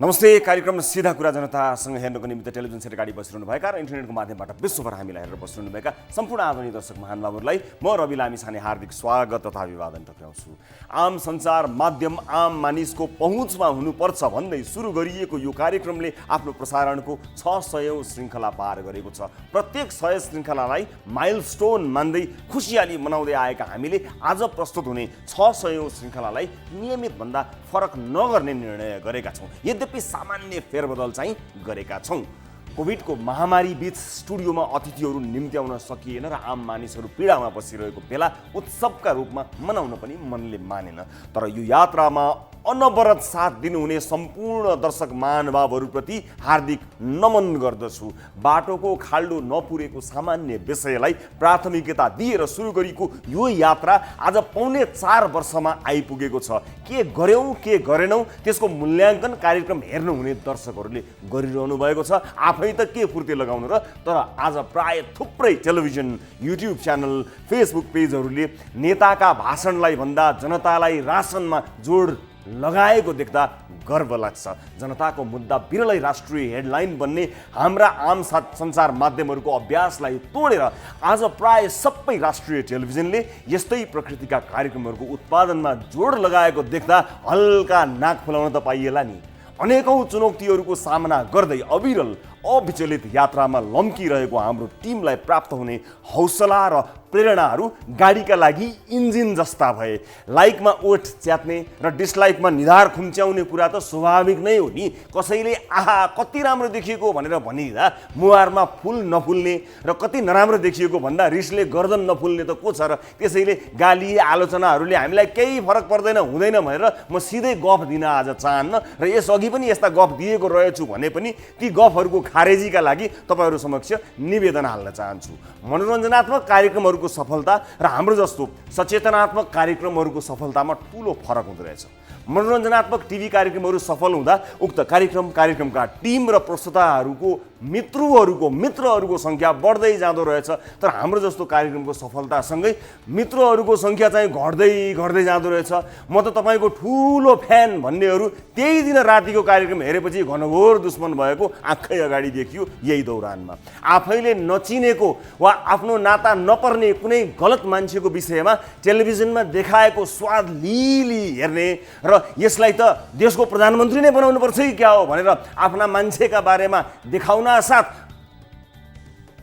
नमस्ते। कार्यक्रम सीधा कुरा जनतासँग हेर्नको निमित्त टेलिभिजन सेट अगाडि बसिरहनुभएका र इन्टरनेटको माध्यमबाट विश्वभर हामीलाई हेरेर बसिरहनुभएका सम्पूर्ण आदरणीय दर्शक महानुभावहरूलाई म रवि लामिछाने हार्दिक स्वागत तथा अभिवादन टक्राउँछु। आम सञ्चार माध्यम आम मानिसको पहुँचमा हुनुपर्छ भन्दै सुरु गरिएको यो कार्यक्रमले आफ्नो प्रसारणको 600औं श्रृङ्खला पार गरेको छ। प्रत्येक 100 श्रृङ्खलालाई माइलस्टोन मान्दै खुसियाली मनाउँदै आएका हामीले आज प्रस्तुत हुने 600औं श्रृङ्खलालाई नियमित भन्दा फरक नगर्ने निर्णय गरेका छौँ। यद्यपि सामान्य फेरबदल चाहिँ गरेका छौँ। कोभिडको महामारी बीच स्टुडियोमा अतिथिहरू निम्त्याउन सकिएन र आम मानिसहरू पीडामा बसिरहेको बेला उत्सवका रूपमा मनाउन पनि मनले मानेन। तर यो यात्रामा अनवरत साथ दिनुहुने सम्पूर्ण दर्शक महानुभावहरूप्रति हार्दिक नमन गर्दछु। बाटोको खाल्डो नपुरेको सामान्य विषयलाई प्राथमिकता दिएर सुरु गरेको यो यात्रा आज 4.5 वर्षमा आइपुगेको छ। के गर्यौँ के गरेनौँ त्यसको मूल्याङ्कन कार्यक्रम हेर्नुहुने दर्शकहरूले गरिरहनु भएको छ। आफै त के फुर्ती लगाउनु र, तर आज प्राय थुप्रै टेलिभिजन, युट्युब च्यानल, फेसबुक पेजहरूले नेताका भाषणलाई भन्दा जनतालाई रासनमा जोड लगाएको देख्दा गर्व लाग्छ। जनताको मुद्दा बिरलै राष्ट्रिय हेडलाइन बन्ने हाम्रा आम सञ्चार माध्यमहरूको अभ्यासलाई तोडेर आज प्राय सबै राष्ट्रिय टेलिभिजनले यस्तै प्रकृतिका कार्यक्रमहरूको उत्पादनमा जोड लगाएको देख्दा हल्का नाक फुलाउन त पाइएला नि। अनेकौं चुनौतीहरूको सामना गर्दै अविरल अविचलित यात्रामा लम्किरहेको हाम्रो टिमलाई प्राप्त हुने हौसला र प्रेरणाहरू गाडीका लागि इन्जिन जस्ता भए। लाइकमा ओठ च्यात्ने र डिसलाइकमा निधार खुम्च्याउने कुरा त स्वाभाविक नै हो नि। कसैले आहा कति राम्रो देखिएको भनेर भनिदिँदा मुहारमा फुल नफुल्ने र कति नराम्रो देखिएको भन्दा रिसले गर्दन नफुल्ने त को छ र। त्यसैले गाली आलोचनाहरूले हामीलाई केही फरक पर्दैन हुँदैन भनेर म सिधै गफ दिन आज चाहन्न र यसअघि पनि यस्ता गफ दिएको रहेछु भने पनि ती गफहरूको खारेजीका लागि तपाईहरू समक्ष निवेदन हाल्न चाहन्छु। मनोरञ्जनात्मक कार्यक्रमहरूको सफलता र हाम्रो जस्तो सचेतनात्मक कार्यक्रमहरूको सफलतामा ठूलो फरक हुँदो रहेछ। मनोरञ्जनात्मक टिभी कार्यक्रमहरू सफल हुँदा उक्त कार्यक्रमका टिम र प्रस्तुताहरूको मित्रहरूको सङ्ख्या बढ्दै जाँदो रहेछ। तर हाम्रो जस्तो कार्यक्रमको सफलतासँगै मित्रहरूको सङ्ख्या चाहिँ घट्दै जाँदो रहेछ। म त तपाईँको ठुलो फ्यान भन्नेहरू त्यही दिन रातिको कार्यक्रम हेरेपछि घनघोर दुश्मन भएको आँखै अगाडि देखियो। यही दौरानमा आफैले नचिनेको वा आफ्नो नाता नपर्ने कुनै गलत मान्छेको विषयमा टेलिभिजनमा देखाएको स्वाद लिली हेर्ने र यसलाई त देशको प्रधानमन्त्री नै बनाउनु पर्छ कि क्या हो भनेर आफ्ना मान्छेका बारेमा देखाउन साथ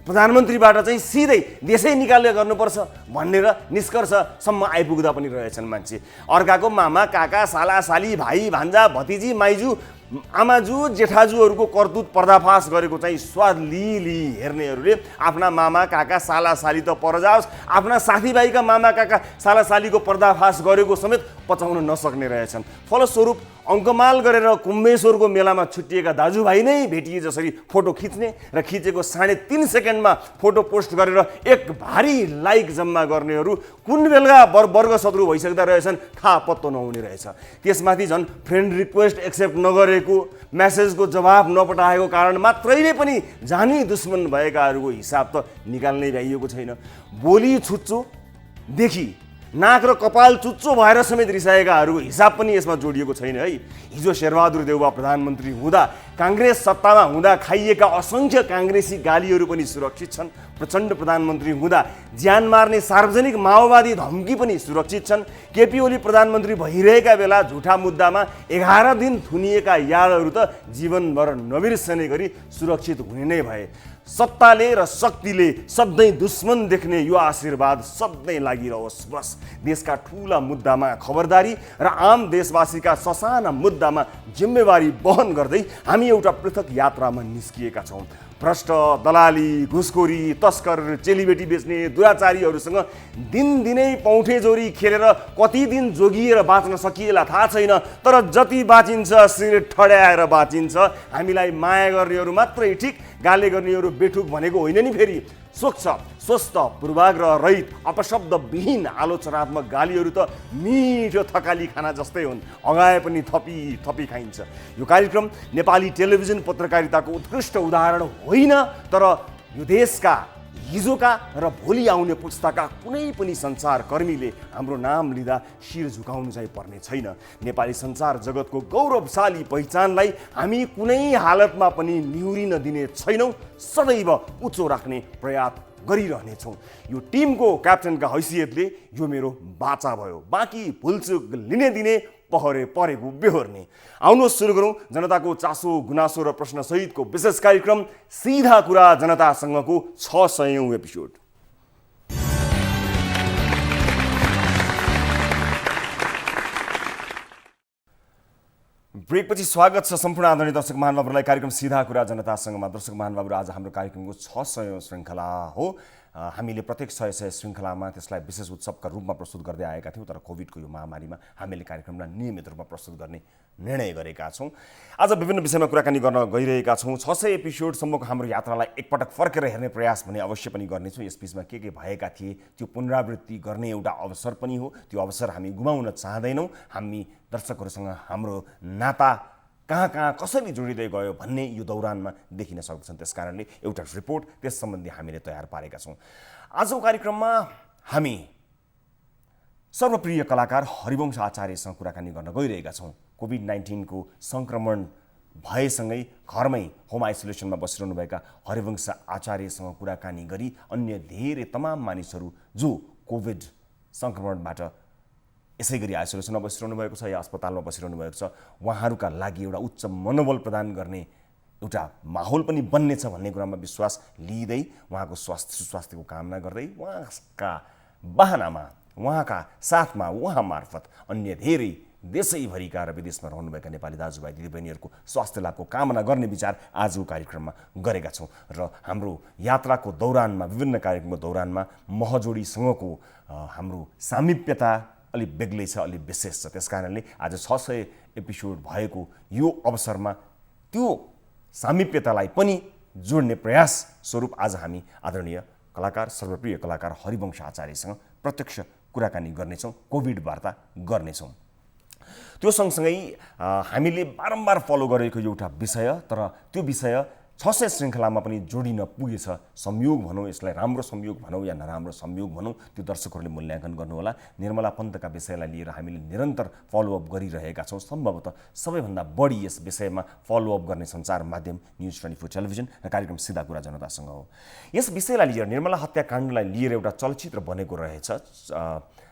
प्रधानमन्त्रीबाट चाहिँ सिधै देशै निकाल्ने गर्नुपर्छ भनेर निष्कर्षसम्म आइपुग्दा पनि रहेछन् मान्छे। अर्काको मामा काका साला साली भाइ भान्जा भतिजी माइजू आमाजू जेठाजुहरूको करतुत पर्दाफास गरेको चाहिँ स्वाद लिली हेर्नेहरूले आफ्ना मामा काका साला साली त पर जाओस्, आफ्ना साथीभाइका मामा काका साला सालीको पर्दाफास गरेको समेत पचाउन नसक्ने रहेछन्। फलस्वरूप अङ्कमाल गरेर कुम्भेश्वरको मेलामा छुट्टिएका दाजुभाइ नै भेटिए जसरी फोटो खिच्ने र खिचेको 3.5 सेकेन्डमा फोटो पोस्ट गरेर एक भारी लाइक जम्मा गर्नेहरू कुन बेलुका वर्ग शत्रु भइसक्दा रहेछन् थाहा पत्तो नहुने रहेछ। त्यसमाथि झन् फ्रेन्ड रिक्वेस्ट एक्सेप्ट नगरेको, मेसेजको जवाब नपठाएको कारण मात्रैले पनि जानी दुश्मन भएकाहरूको हिसाब त निकाल्नै भ्याइएको छैन। बोली छुच्चोदेखि नाक र कपाल चुच्चो भएर समेत रिसाएकाहरूको हिसाब पनि यसमा जोडिएको छैन है। हिजो शेरबहादुर देउवा प्रधानमन्त्री हुँदा काङ्ग्रेस सत्तामा हुँदा खाइएका असङ्ख्य काङ्ग्रेसी गालीहरू पनि सुरक्षित छन्। प्रचण्ड प्रधानमन्त्री हुँदा ज्यान मार्ने सार्वजनिक माओवादी धम्की पनि सुरक्षित छन्। केपी ओली प्रधानमन्त्री भइरहेका बेला झुठा मुद्दामा 11 दिन थुनिएका यादहरू त जीवनभर नबिर्सने गरी सुरक्षित हुने नै भए। सत्ताले र शक्तिले सधैँ दुश्मन देख्ने यो आशीर्वाद सधैँ लागिरहोस् बस। देशका ठुला मुद्दामा खबरदारी र आम देशवासीका ससाना मुद्दामा जिम्मेवारी वहन गर्दै हामी एउटा पृथक यात्रामा निस्किएका छौँ। भ्रष्ट दलाली घुसखोरी तस्कर चेलीबेटी बेच्ने दुराचारीहरूसँग दिनदिनै पौठेजोरी खेलेर कति दिन जोगिएर बाँच्न सकिएला थाहा छैन। तर जति बाँचिन्छ शिर ठड्याएर बाँचिन्छ। हामीलाई माया गर्नेहरू मात्रै ठिक, गाली गर्नेहरू बेठुक भनेको होइन नि। फेरि स्वच्छ स्वस्थ पूर्वाग्रह रहित अपशब्दविहीन आलोचनात्मक गालीहरू त मिठो थकाली खाना जस्तै हुन्, अगाए पनि थपी खाइन्छ। यो कार्यक्रम नेपाली टेलिभिजन पत्रकारिताको उत्कृष्ट उदाहरण होइन, तर यो देशका हिजोका र भोलि आउने पुस्ताका कुनै पनि सञ्चारकर्मीले हाम्रो नाम लिँदा शिर झुकाउनु चाहिँ पर्ने छैन। नेपाली सञ्चार जगतको गौरवशाली पहिचानलाई हामी कुनै हालतमा पनि निहुरिन दिने छैनौँ, सदैव उच्च राख्ने प्रयास गरिरहनेछौँ। यो टिमको क्याप्टनका हैसियतले यो मेरो बाचा भयो, बाँकी भुलचुक लिने दिने पहरे परेको बेहोर्ने। आउनुहोस् सुरु गरौँ जनताको चासो गुनासो र प्रश्न सहितको विशेष कार्यक्रम सीधा कुरा जनतासँगको 600औं एपिसोड। ब्रेकपछि स्वागत छ सम्पूर्ण आदरणीय दर्शक महानुभावहरूलाई कार्यक्रम सीधा कुरा जनतासँगमा। दर्शक महानुभावहरू, आज हाम्रो कार्यक्रमको 600औं श्रृङ्खला हो। हामीले प्रत्येक 100 श्रृङ्खलामा त्यसलाई विशेष उत्सवका रूपमा प्रस्तुत गर्दै आएका थियौँ, तर कोभिडको यो महामारीमा हामीले कार्यक्रमलाई नियमित रूपमा प्रस्तुत गर्ने निर्णय गरेका छौँ। आज विभिन्न विषयमा कुराकानी गर्न गइरहेका छौँ। 600 एपिसोडसम्मको हाम्रो यात्रालाई एकपटक फर्केर हेर्ने प्रयास भने अवश्य पनि गर्नेछौँ। यस बिचमा के भएका थिए त्यो पुनरावृत्ति गर्ने एउटा अवसर पनि हो। त्यो अवसर हामी गुमाउन चाहँदैनौँ। हामी दर्शकहरूसँग हाम्रो नाता कहाँ कसरी जोडिँदै गयो भन्ने यो दौरानमा देखिन सक्छन्। त्यसकारणले एउटा रिपोर्ट त्यस सम्बन्धी हामीले तयार पारेका छौँ। आजको कार्यक्रममा हामी सर्वप्रिय कलाकार हरिवंश आचार्यसँग कुराकानी गर्न गइरहेका छौँ। कोभिड-19 को सङ्क्रमण भएसँगै घरमै होम आइसोलेसनमा बसिरहनुभएका हरिवंश आचार्यसँग कुराकानी गरी अन्य धेरै तमाम मानिसहरू जो कोभिड सङ्क्रमणबाट यसै गरी आइसोलेसनमा बसिरहनु भएको छ या अस्पतालमा बसिरहनु भएको छ, उहाँहरूका लागि एउटा उच्च मनोबल प्रदान गर्ने एउटा माहौल पनि बन्नेछ भन्ने कुरामा विश्वास लिँदै उहाँको स्वास्थ्यको कामना गर्दै उहाँका बहानामा, उहाँका साथमा, उहाँ मार्फत अन्य धेरै देशैभरिका र विदेशमा रहनुभएका नेपाली दाजुभाइ दिदीबहिनीहरूको स्वास्थ्य लाभको कामना गर्ने विचार आजको कार्यक्रममा गरेका छौँ। र हाम्रो यात्राको दौरानमा, विभिन्न कार्यक्रमको दौरानमा महजोडीसँगको हाम्रो सामिप्यता अलिक बेग्लै छ, अलिक विशेष छ। त्यसकारणले आज 600 एपिसोड भएको यो अवसरमा त्यो सामिप्यतालाई पनि जोड्ने प्रयास स्वरूप आज हामी आदरणीय कलाकार, सर्वप्रिय कलाकार हरिवंश आचार्यसँग प्रत्यक्ष कुराकानी गर्नेछौँ, कोभिड वार्ता गर्नेछौँ। त्यो सँगसँगै हामीले बारम्बार फलो गरेको एउटा विषय, तर त्यो विषय 600 श्रृङ्खलामा पनि जोडिन पुगेछ। संयोग भनौँ, यसलाई राम्रो संयोग भनौँ या नराम्रो संयोग भनौँ, त्यो दर्शकहरूले मूल्याङ्कन गर्नुहोला। निर्मला पन्तका विषयलाई लिएर हामीले निरन्तर फलोअप गरिरहेका छौँ। सम्भवतः सबैभन्दा बढी यस विषयमा फलोअप गर्ने सञ्चार माध्यम न्युज 24 टेलिभिजन र कार्यक्रम सीधा कुरा जनतासँग हो। यस विषयलाई लिएर, निर्मला हत्याकाण्डलाई लिएर एउटा चलचित्र बनेको रहेछ,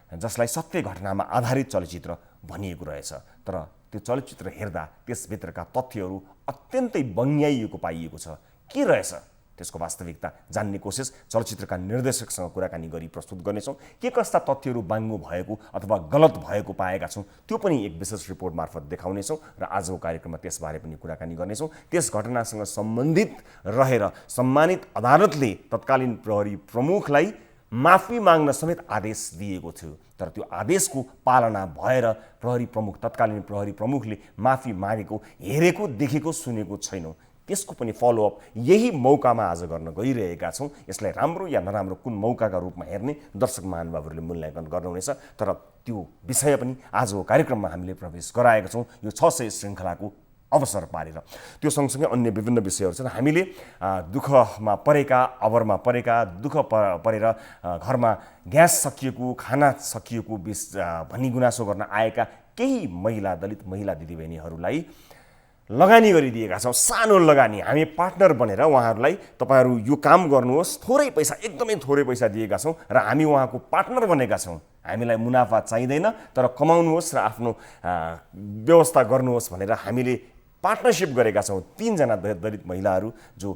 जसलाई सत्य घटनामा आधारित चलचित्र भनिएको रहेछ। तर त्यो चलचित्र हेर्दा त्यसभित्रका तथ्यहरू अत्यन्तै बङ्ग्याइएको पाइएको छ। के रहेछ त्यसको वास्तविकता जान्ने कोसिस चलचित्रका निर्देशकसँग कुराकानी गरी प्रस्तुत गर्नेछौँ। के कस्ता तथ्यहरू बाङ्गो भएको अथवा गलत भएको पाएका छौँ, त्यो पनि एक विशेष रिपोर्ट मार्फत देखाउनेछौँ र आजको कार्यक्रममा त्यसबारे पनि कुराकानी गर्नेछौँ। त्यस घटनासँग सम्बन्धित रहेर सम्मानित अदालतले तत्कालीन प्रहरी प्रमुखलाई माफी माग्न समेत आदेश दिएको थियो, तर त्यो आदेशको पालना भएर तत्कालीन प्रहरी प्रमुखले माफी मागेको हेरेको, देखेको, सुनेको छैनौँ। त्यसको पनि फलोअप यही मौकामा आज गर्न गइरहेका छौँ। यसलाई राम्रो या नराम्रो कुन मौकाका रूपमा हेर्ने दर्शक महानुभावहरूले मूल्याङ्कन गर्नुहुनेछ, तर त्यो विषय पनि आजको कार्यक्रममा हामीले प्रवेश गराएका छौँ यो 600 श्रृङ्खलाको अवसर पारेर। त्यो सँगसँगै अन्य विभिन्न विषयहरू छन्। हामीले दुःखमा परेका, अबरमा परेका, दुःख परेर घरमा ग्यास सकिएको, खाना सकिएको भनी गुनासो गर्न आएका केही दलित महिला दिदीबहिनीहरूलाई लगानी गरिदिएका छौँ। सानो लगानी, हामी पार्टनर बनेर उहाँहरूलाई तपाईँहरू यो काम गर्नुहोस्, थोरै पैसा, एकदमै थोरै पैसा दिएका छौँ र हामी उहाँको पार्टनर बनेका छौँ। हामीलाई मुनाफा चाहिँदैन, तर कमाउनुहोस् र आफ्नो व्यवस्था गर्नुहोस् भनेर हामीले पार्टनरसिप गरेका छौँ। 3 जना दलित महिलाहरू जो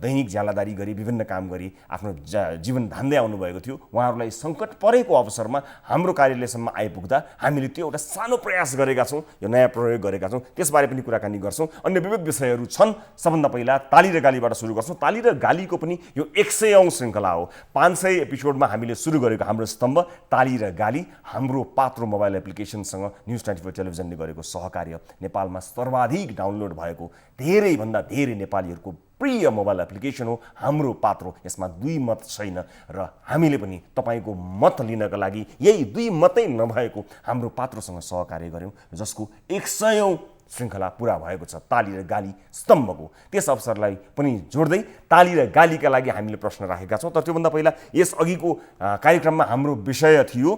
दैनिक ज्यालादारी गरी विभिन्न काम गरी आफ्नो जीवन धान्दै आउनुभएको थियो, उहाँहरूलाई सङ्कट परेको अवसरमा हाम्रो कार्यालयसम्म आइपुग्दा हामीले त्यो एउटा सानो प्रयास गरेका छौँ, यो नयाँ प्रयोग गरेका छौँ। त्यसबारे पनि कुराकानी गर्छौँ। अन्य विविध विषयहरू छन्। सबभन्दा पहिला ताली र गालीबाट सुरु गर्छौँ। ताली र गालीको पनि यो 100औं श्रृङ्खला हो। 500 एपिसोडमा हामीले सुरु गरेको हाम्रो स्तम्भ ताली र गाली हाम्रो पात्रो मोबाइल एप्लिकेसनसँग न्युज 24 टेलिभिजनले गरेको सहकार्य, नेपालमा सर्वाधिक डाउनलोड भएको धेरैभन्दा धेरै नेपालीहरूको प्रिय मोबाइल एप्लिकेसन हो हाम्रो पात्रो। यसमा 2 मत छैन र हामीले पनि तपाईँको मत लिनका लागि यही 2 मतै नभएको हाम्रो पात्रोसँग सहकार्य गऱ्यौँ, जसको 100औं श्रृङ्खला पुरा भएको छ, ताली र गाली स्तम्भको। त्यस अवसरलाई पनि जोड्दै ताली र गालीका लागि हामीले प्रश्न राखेका छौँ। तर त्योभन्दा पहिला यस अघिको कार्यक्रममा हाम्रो विषय थियो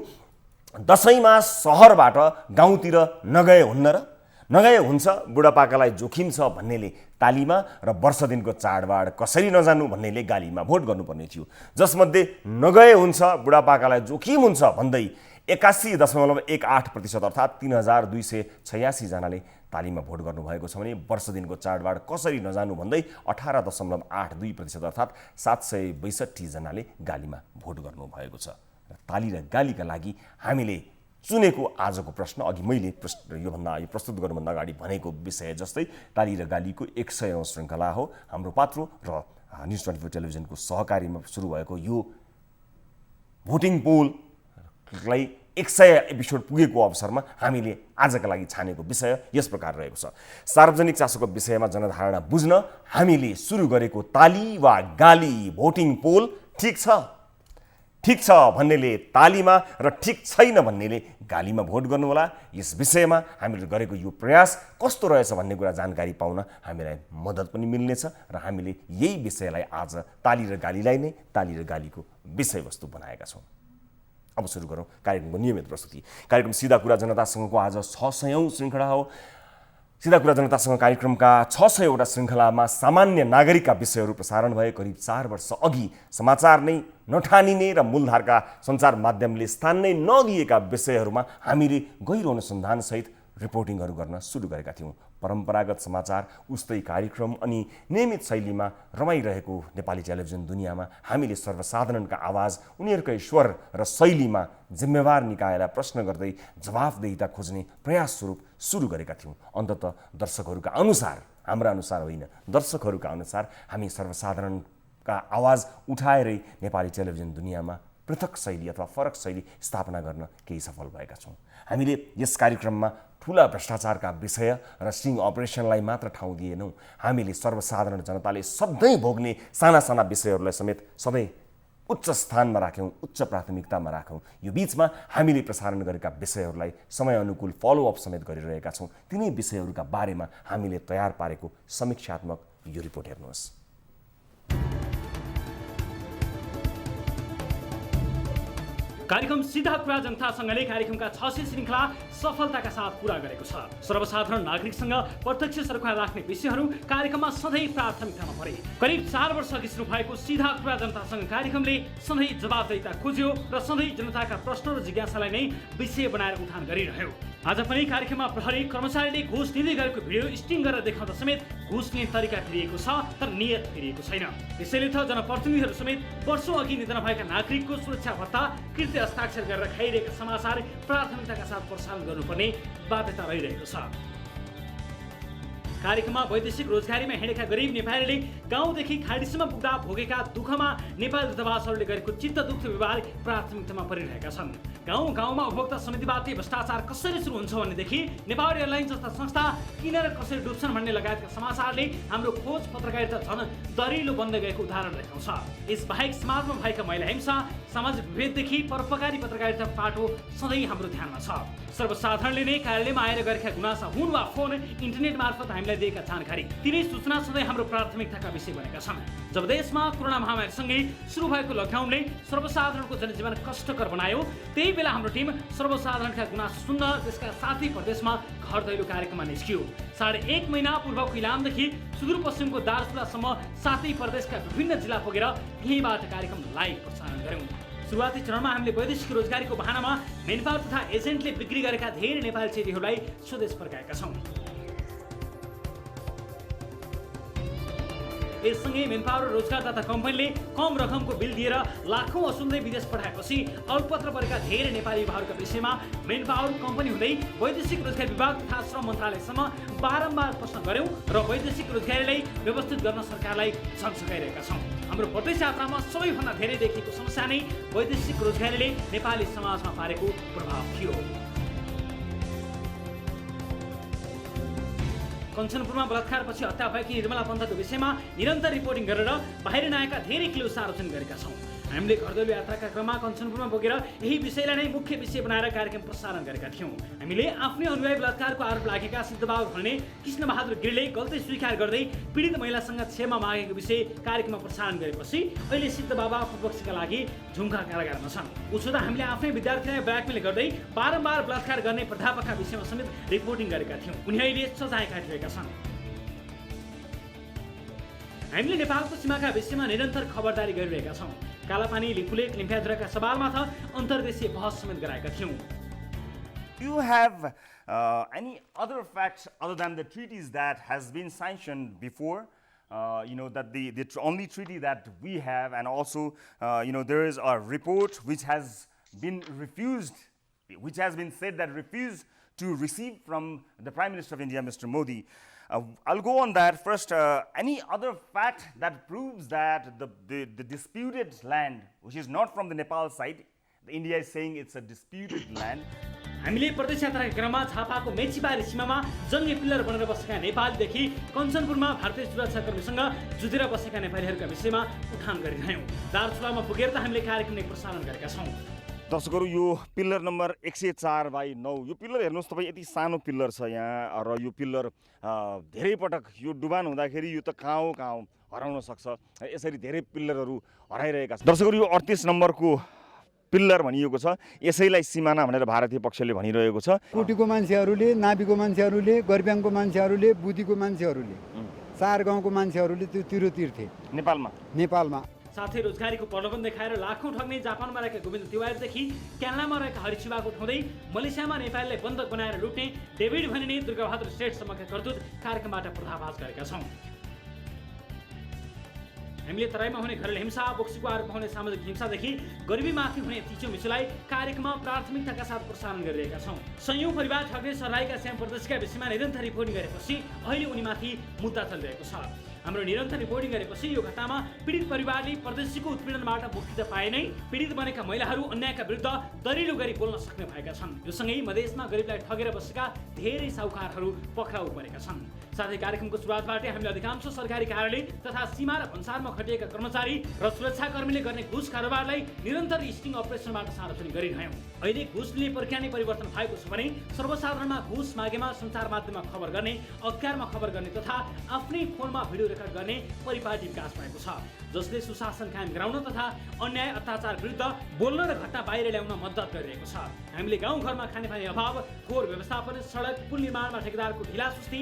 दसैँमा सहरबाट गाउँतिर नगए हुन्न र नगए हुन्छ, बुढापाकालाई जोखिम छ भन्नेले तालीमा र वर्ष दिनको चाडबाड कसरी नजानु भन्नेले गालीमा भोट गर्नुपर्ने थियो। जसमध्ये नगए हुन्छ, बुढापाकालाई जोखिम हुन्छ भन्दै 81.18% अर्थात् 3286 जनाले तालीमा भोट गर्नुभएको छ भने वर्ष दिनको चाडबाड कसरी नजानु भन्दै 18.82% अर्थात् 762 जनाले गालीमा भोट गर्नुभएको छ। ताली र गालीका लागि हामीले चुनेको आजको प्रश्न अघि मैले यो प्रस्तुत गर्नुभन्दा अगाडि भनेको विषय जस्तै ताली र गालीको 100औं श्रृङ्खला हो। हाम्रो पात्रो र न्युज 24 टेलिभिजनको सहकारीमा सुरु भएको यो भोटिङ पोललाई 100 एपिसोड पुगेको अवसरमा हामीले आजका लागि छानेको विषय यस प्रकार रहेको छ। सार्वजनिक चासोको विषयमा जनधारणा बुझ्न हामीले सुरु गरेको ताली वा गाली भोटिङ पोल ठिक छ भन्नेले तालीमा र ठिक छैन भन्नेले गालीमा भोट गर्नुहोला। यस विषयमा हामीले गरेको यो प्रयास कस्तो रहेछ भन्ने कुरा जानकारी पाउन हामीलाई मद्दत पनि मिल्नेछ र हामीले यही विषयलाई आज ताली र गालीलाई नै ताली र गालीको विषयवस्तु बनाएका छौँ। अब सुरु गरौँ कार्यक्रमको नियमित प्रस्तुति। कार्यक्रम सिधा कुरा जनतासँगको आज 600औं श्रृङ्खला हो। सिधा कुरा जनतासँग कार्यक्रमका 600वटा श्रृङ्खलामा सामान्य नागरिकका विषयहरू प्रसारण भए। करिब 4 वर्ष अघि समाचार नै नठानिने र मूलधारका सञ्चार माध्यमले स्थान नै नदिएका विषयहरूमा हामीले गहिरो अनुसन्धानसहित रिपोर्टिङहरू गर्न सुरु गरेका थियौँ। परम्परागत समाचार, उस्तै कार्यक्रम अनि नियमित शैलीमा रमाइरहेको नेपाली टेलिभिजन दुनियाँमा हामीले सर्वसाधारणका आवाज, उनीहरूकै स्वर र शैलीमा जिम्मेवार निकायलाई प्रश्न गर्दै जवाफदेहिता खोज्ने प्रयास स्वरूप सुरु गरेका थियौँ। अन्ततः दर्शकहरूका अनुसार, हाम्रा अनुसार होइन, दर्शकहरूका अनुसार हामी सर्वसाधारणका आवाज उठाएरै नेपाली टेलिभिजन दुनियाँमा पृथक शैली अथवा फरक शैली स्थापना गर्न केही सफल भएका छौँ। हामीले यस कार्यक्रममा ठुला भ्रष्टाचारका विषय र स्टिङ अपरेसनलाई मात्र ठाउँ दिएनौँ। हामीले सर्वसाधारण जनताले सधैँ भोग्ने साना साना विषयहरूलाई समेत सधैँ उच्च स्थानमा राख्यौँ, उच्च प्राथमिकतामा राख्यौँ। यो बीचमा हामीले प्रसारण गरेका विषयहरूलाई समयअनुकूल फलोअप समेत गरिरहेका छौँ। तिनै विषयहरूका बारेमा हामीले तयार पारेको समीक्षात्मक यो रिपोर्ट हेर्नुहोस्। कार्यक्रम सिधा कुरा जनतासँगले कार्यक्रमका 600 श्रृङ्खला सफलताका साथ पूरा गरेको छ। सर्वसाधारण नागरिकसँग प्रत्यक्ष सरकार राख्ने विषयहरू कार्यक्रममा सधैँ प्राथमिकतामा परे। करिब 4 वर्ष अघि सुरु भएको सिधा कुरा जनतासँग कार्यक्रमले सधैँ जवाफदेहिता खोज्यो र सधैँ जनताका प्रश्न र जिज्ञासालाई नै विषय बनाएर उठान गरिरह्यो। आज पनि कार्यक्रममा प्रहरी कर्मचारीले घुस लिँदै गरेको भिडियो स्टिङ गरेर देखाउँदा समेत घुस लिने तरिका फेरिएको छ, तर नियत फेरिएको छैन। त्यसैले त जनप्रतिनिधिहरू समेत वर्षौँ अघि निधन भएका नागरिकको सुरक्षा भत्ता कृत्य हस्ताक्षर गरेर खाइरहेका समाचार प्राथमिकताका साथ प्रसारण गर्नुपर्ने बाध्यता रहिरहेको छ। कार्यक्रममा वैदेशिक रोजगारीमा हिँडेका गरिब नेपालीले गाउँदेखि खाडीसम्म पुग्दा भोगेका दुःखमा नेपाली दूतावासहरूले गरेको चित्त दुःख व्यवहार प्राथमिकतामा परिरहेका छन्। गाउँ गाउँमा उपभोक्ता समितिबाट भ्रष्टाचार कसरी सुरु हुन्छ भनेदेखि नेपाल एयरलाइन्स जस्ता संस्था किन र कसरी डुब्छन् भन्ने लगायतका समाचारले हाम्रो खोज पत्रकारिता झन दरिलो बन्दै गएको उदाहरण देखाउँछ। यसबाहेक समाजमा भएका महिला हिंसा, सामाजिक विभेददेखि परोपकारी पत्रकारिता पाटो सधैँ हाम्रो ध्यानमा छ। सर्वसाधारणले नै कार्यालयमा आएर गरेका गुनासा हुन् वा फोन, इन्टरनेट मार्फत हामीलाई दिएका जानकारी, तिनै सूचना सधैँ हाम्रो प्राथमिकताका विषय बनेका छन्। जब देशमा कोरोना महामारीसँगै सुरु भएको लकडाउनले सर्वसाधारणको जनजीवन कष्टकर बनायो, त्यही बेला हाम्रो टिम सर्वसाधारणका गुनासो सुन्न त्यसका साथै प्रदेशमा घर दैलो कार्यक्रममा निस्कियो। 1.5 महिना पूर्वको इलामदेखि सुदूरपश्चिमको दार्चुलासम्म साथै प्रदेशका विभिन्न जिल्ला पुगेर यहीँबाट कार्यक्रम लाइभ प्रसारण गर्यौँ। सुरुवाती चरणमा हामीले वैदेशिक रोजगारीको बहानामा मेनपावर तथा एजेन्टले बिक्री गरेका धेरै नेपाली चेलीहरूलाई स्वदेश फर्काएका छौँ। यससँगै मेनपावर रोजगारदाता कम्पनीले कम रकमको बिल दिएर लाखौँ वसुल्दै विदेश पठाएपछि अल्पत्र परेका धेरै नेपाली युवाहरूका विषयमा मेनपावर कम्पनी हुँदै वैदेशिक रोजगार विभाग तथा श्रम मन्त्रालयसम्म बारम्बार प्रश्न गर्यौँ र वैदेशिक रोजगारीलाई व्यवस्थित गर्न सरकारलाई झकझकाइरहेका छौँ। हाम्रो प्रदेश यात्रामा सबैभन्दा धेरै देखिएको समस्या नै वैदेशिक रोजगारीले नेपाली समाजमा पारेको प्रभाव थियो। कञ्चनपुरमा बलात्कारपछि हत्या भएकी निर्मला पन्तको विषयमा निरन्तर रिपोर्टिङ गरेर बाहिर नआएका धेरै क्लु सार्वजनिक गरेका छौँ। हामीले घरदैलो यात्राका क्रममा कञ्चनपुरमा पुगेर यही विषयलाई नै मुख्य विषय बनाएर कार्यक्रम प्रसारण गरेका थियौँ। हामीले आफ्नै अनुयायी बलात्कारको आरोप लागेका सिद्धबहादुर खड्ने कृष्णबहादुर गिरीले गल्ती स्वीकार गर्दै पीडित महिलासँग क्षमा मागेको विषय कार्यक्रममा प्रसारण गरेपछि अहिले सिद्ध बाबा पूर्वपक्षका लागि झुम्का कारागारमा छन्। उसो त हामीले आफ्नै विद्यार्थीलाई ब्ल्याकमेल गर्दै बारम्बार बलात्कार गर्ने प्राध्यापकका विषयमा समेत रिपोर्टिङ गरेका थियौँ। उनी अहिले सजाय काटिरहेका छन्। हामीले नेपालको सीमाका विषयमा निरन्तर खबरदारी गरिरहेका छौँ। कालापानी, लिपुलेक, लिम्फियाधुराका सवालमा त अन्तर्देशीय बहस समेत गराएका थियौँ। You have any other facts other than the treaties that has been sanctioned before? That the only treaty that we have, and also there is a report which has been refused, which has been said that refused to receive from the Prime Minister of India, Mr. Modi. I'll go on that first. Any other fact that proves that the disputed land, which is not from the Nepal side, India is saying it's a disputed land. हामीले प्रदेश यात्राका क्रममा झापाको मेचीबारी सीमामा Jange pillar बनेर बसेका नेपालीदेखि कञ्चनपुरमा भारतीय सुरक्षाकर्मीसँग जुझेर बसेका नेपालीहरूका विषयमा उठान गरिरह्यौँ। दार्चुलामा पुगेर त हामीले कार्यक्रम नै प्रसारण गरेका छौँ। दर्शकहरू, यो पिल्लर नम्बर 104/9, यो पिल्लर हेर्नुहोस् तपाईँ, यति सानो पिल्लर छ यहाँ, र यो पिल्लर धेरै पटक यो डुबान हुँदाखेरि यो त कहाँ हराउन सक्छ। यसरी धेरै पिल्लरहरू हराइरहेका छन्। दर्शकहरू, यो 38 नम्बरको पिल्लर भनिएको छ। यसैलाई सिमाना भनेर भारतीय पक्षले भनिरहेको छ। कोटीको मान्छेहरूले, नाभिको मान्छेहरूले, गर्ब्याङको मान्छेहरूले, बुद्धीको मान्छेहरूले, चार गाउँको मान्छेहरूले त्यो तिरो तिर्थे नेपालमा। साथै रोजगारीको प्रलोभन देखाएर लाखौँ ठग्ने जापानमा रहेका गोविन्द तिवारीदेखि क्यानाडामा रहेका हरिशिवाको उठाउँदै मलेसियामा नेपालीलाई बन्धक बनाएर लुट्ने डेभिड भनिने दुर्गाबहादुर श्रेष्ठसम्मका करतुत कार्यक्रमबाट पर्दाफास गरेका छौँ। हामीले तराईमा हुने घरेलु हिंसा, बोक्सीको आरोपमा हुने सामाजिक हिंसादेखि गरिबीमाथि हुने थिचो मिचोलाई कार्यक्रममा प्राथमिकताका साथ प्रसारण गरिरहेका छौँ। संयौँ परिवार ठग्ने सर्लाहीका श्याम परदेशीका विषयमा निरन्तर रिपोर्टिङ गरेपछि अहिले उनीमाथि मुद्दा चलिरहेको छ। हाम्रो निरन्तर रिपोर्टिङ गरेपछि यो घटनामा पीडित परिवारले परदेशीको उत्पीडनबाट मुक्ति त पाए नै पीडित बनेका महिलाहरू अन्यायका विरुद्ध दरिलो गरी बोल्न सक्ने भएका छन्। यो सँगै मधेसमा गरिबलाई ठगेर बसेका धेरै साहुकारहरू पक्राउ परेका छन्। साथै कार्यक्रमको सुरुवातबाटै हामीले अधिकांश सरकारी कार्यालय तथा सीमा र भन्सारमा खटिएका कर्मचारी र सुरक्षाकर्मीले गर्ने घुस कारोबारलाई निरन्तर स्टिङ अपरेसनबाट सार्वजनिक गरिरह्यौँ। अहिले घुस लिने प्रक्रिया नै परिवर्तन भएको छ भने सर्वसाधारणमा घुस मागेमा सञ्चार माध्यममा खबर गर्ने, अख्तियारमा खबर गर्ने तथा आफ्नै फोनमा भिडियो रेकर्ड गर्ने परिपाटी विकास भएको छ, जसले सुशासन कायम गराउन तथा अन्याय अत्याचार विरुद्ध बोल्न र घटना बाहिर ल्याउन मद्दत गरिरहेको छ। हामीले गाउँघरमा खानेपानी अभाव, फोहोर व्यवस्थापन, सडक पुल निर्माणमा ठेकेदारको ढिलासुस्ती,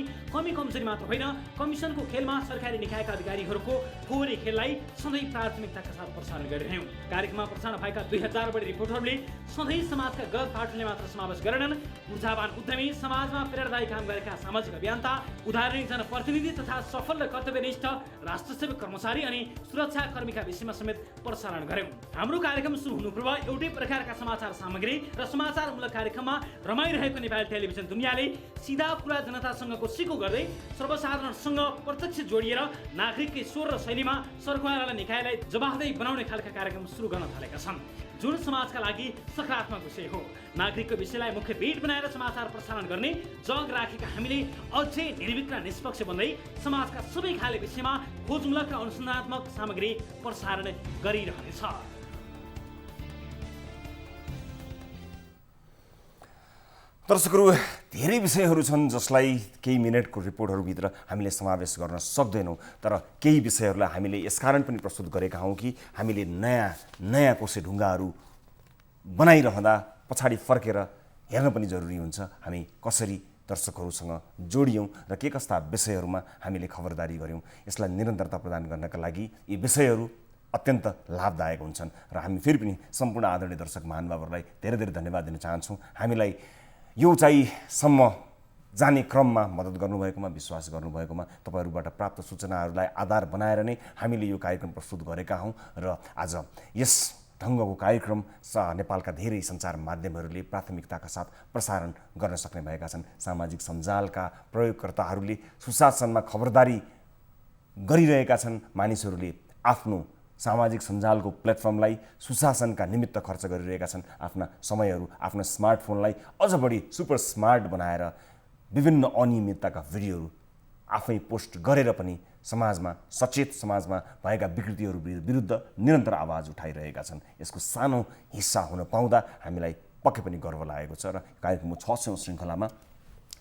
कमजोरी मात्र होइन, कमिसनको खेलमा सरकारी निकायका अधिकारीहरूको फोहोरी खेललाई सधैँ प्राथमिकताका साथ प्रसारण गरिरह्यौँ। कार्यक्रममा प्रसारण भएका 2000 बढी रिपोर्टहरूले सधैँ समाजका गलत पाटोले मात्र समावेश गरेनन्। ऊर्जावान उद्यमी, समाजमा प्रेरणादायी काम गरेका सामाजिक अभियन्ता, उदाहरणीय जनप्रतिनिधि तथा सफल र कर्तव्यनिष्ठ राष्ट्रसेवक कर्मचारी अनि सुरक्षाकर्मीका विषयमा समेत प्रसारण गर्यौँ। हाम्रो कार्यक्रम सुरु हुनु पूर्व एउटै प्रकारका समाचार सामग्री र समाचारमूलक कार्यक्रममा रमाइरहेको नेपाली टेलिभिजन दुनियाँले सिधा कुरा जनतासँगको सिको गर्दै सर्वसाधारणसँग प्रत्यक्ष जोडिएर नागरिककै स्वर र शैलीमा सरकारवाला निकायलाई जवाफदेही बनाउने खालका कार्यक्रम सुरु गर्न थालेका छन्, जुन समाजका लागि सकारात्मक विषय हो। नागरिकको विषयलाई मुख्य बेट बनाएर समाचार प्रसारण गर्ने जग राखेका हामीले अझै निर्भीक र निष्पक्ष बन्दै समाजका सबै खाले विषयमा खोजमूलक र अनुसन्धानात्मक सामग्री प्रसारण गरिरहनेछ। दर्शकहरू, धेरै विषयहरू छन् जसलाई केही मिनटको रिपोर्टहरूभित्र हामीले समावेश गर्न सक्दैनौँ, तर केही विषयहरूलाई हामीले यसकारण पनि प्रस्तुत गरेका हौँ कि हामीले नयाँ कोसे ढुङ्गाहरू बनाइरहँदा पछाडि फर्केर हेर्न पनि जरुरी हुन्छ। हामी कसरी दर्शकहरूसँग जोडियौँ र के कस्ता विषयहरूमा हामीले खबरदारी गऱ्यौँ, यसलाई निरन्तरता प्रदान गर्नका लागि यी विषयहरू अत्यन्त लाभदायक हुन्छन्। र हामी फेरि पनि सम्पूर्ण आदरणीय दर्शक महानुभावहरूलाई धेरै धेरै धन्यवाद दिन चाहन्छौँ। हामीलाई यो उचाइसम्म जाने क्रममा मद्दत गर्नुभएकोमा, विश्वास गर्नुभएकोमा, तपाईँहरूबाट प्राप्त सूचनाहरूलाई आधार बनाएर नै हामीले यो कार्यक्रम प्रस्तुत गरेका हौँ। र आज यस ढङ्गको कार्यक्रम नेपालका धेरै सञ्चार माध्यमहरूले प्राथमिकताका साथ प्रसारण गर्न सक्ने भएका छन्। सामाजिक सञ्जालका प्रयोगकर्ताहरूले सुशासनमा खबरदारी गरिरहेका छन्। मानिसहरूले आफ्नो सामाजिक सञ्जालको प्लेटफर्मलाई सुशासनका निमित्त खर्च गरिरहेका छन्। आफ्ना समयहरू, आफ्नो स्मार्टफोनलाई अझ बढी सुपर स्मार्ट बनाएर विभिन्न अनियमितताका भिडियोहरू आफै पोस्ट गरेर पनि समाजमा सचेत समाजमा भएका विकृतिहरू विरुद्ध निरन्तर आवाज उठाइरहेका छन्। यसको सानो हिस्सा हुन पाउँदा हामीलाई पक्कै पनि गर्व लागेको छ र कार्यक्रमको 600औं श्रृङ्खलामा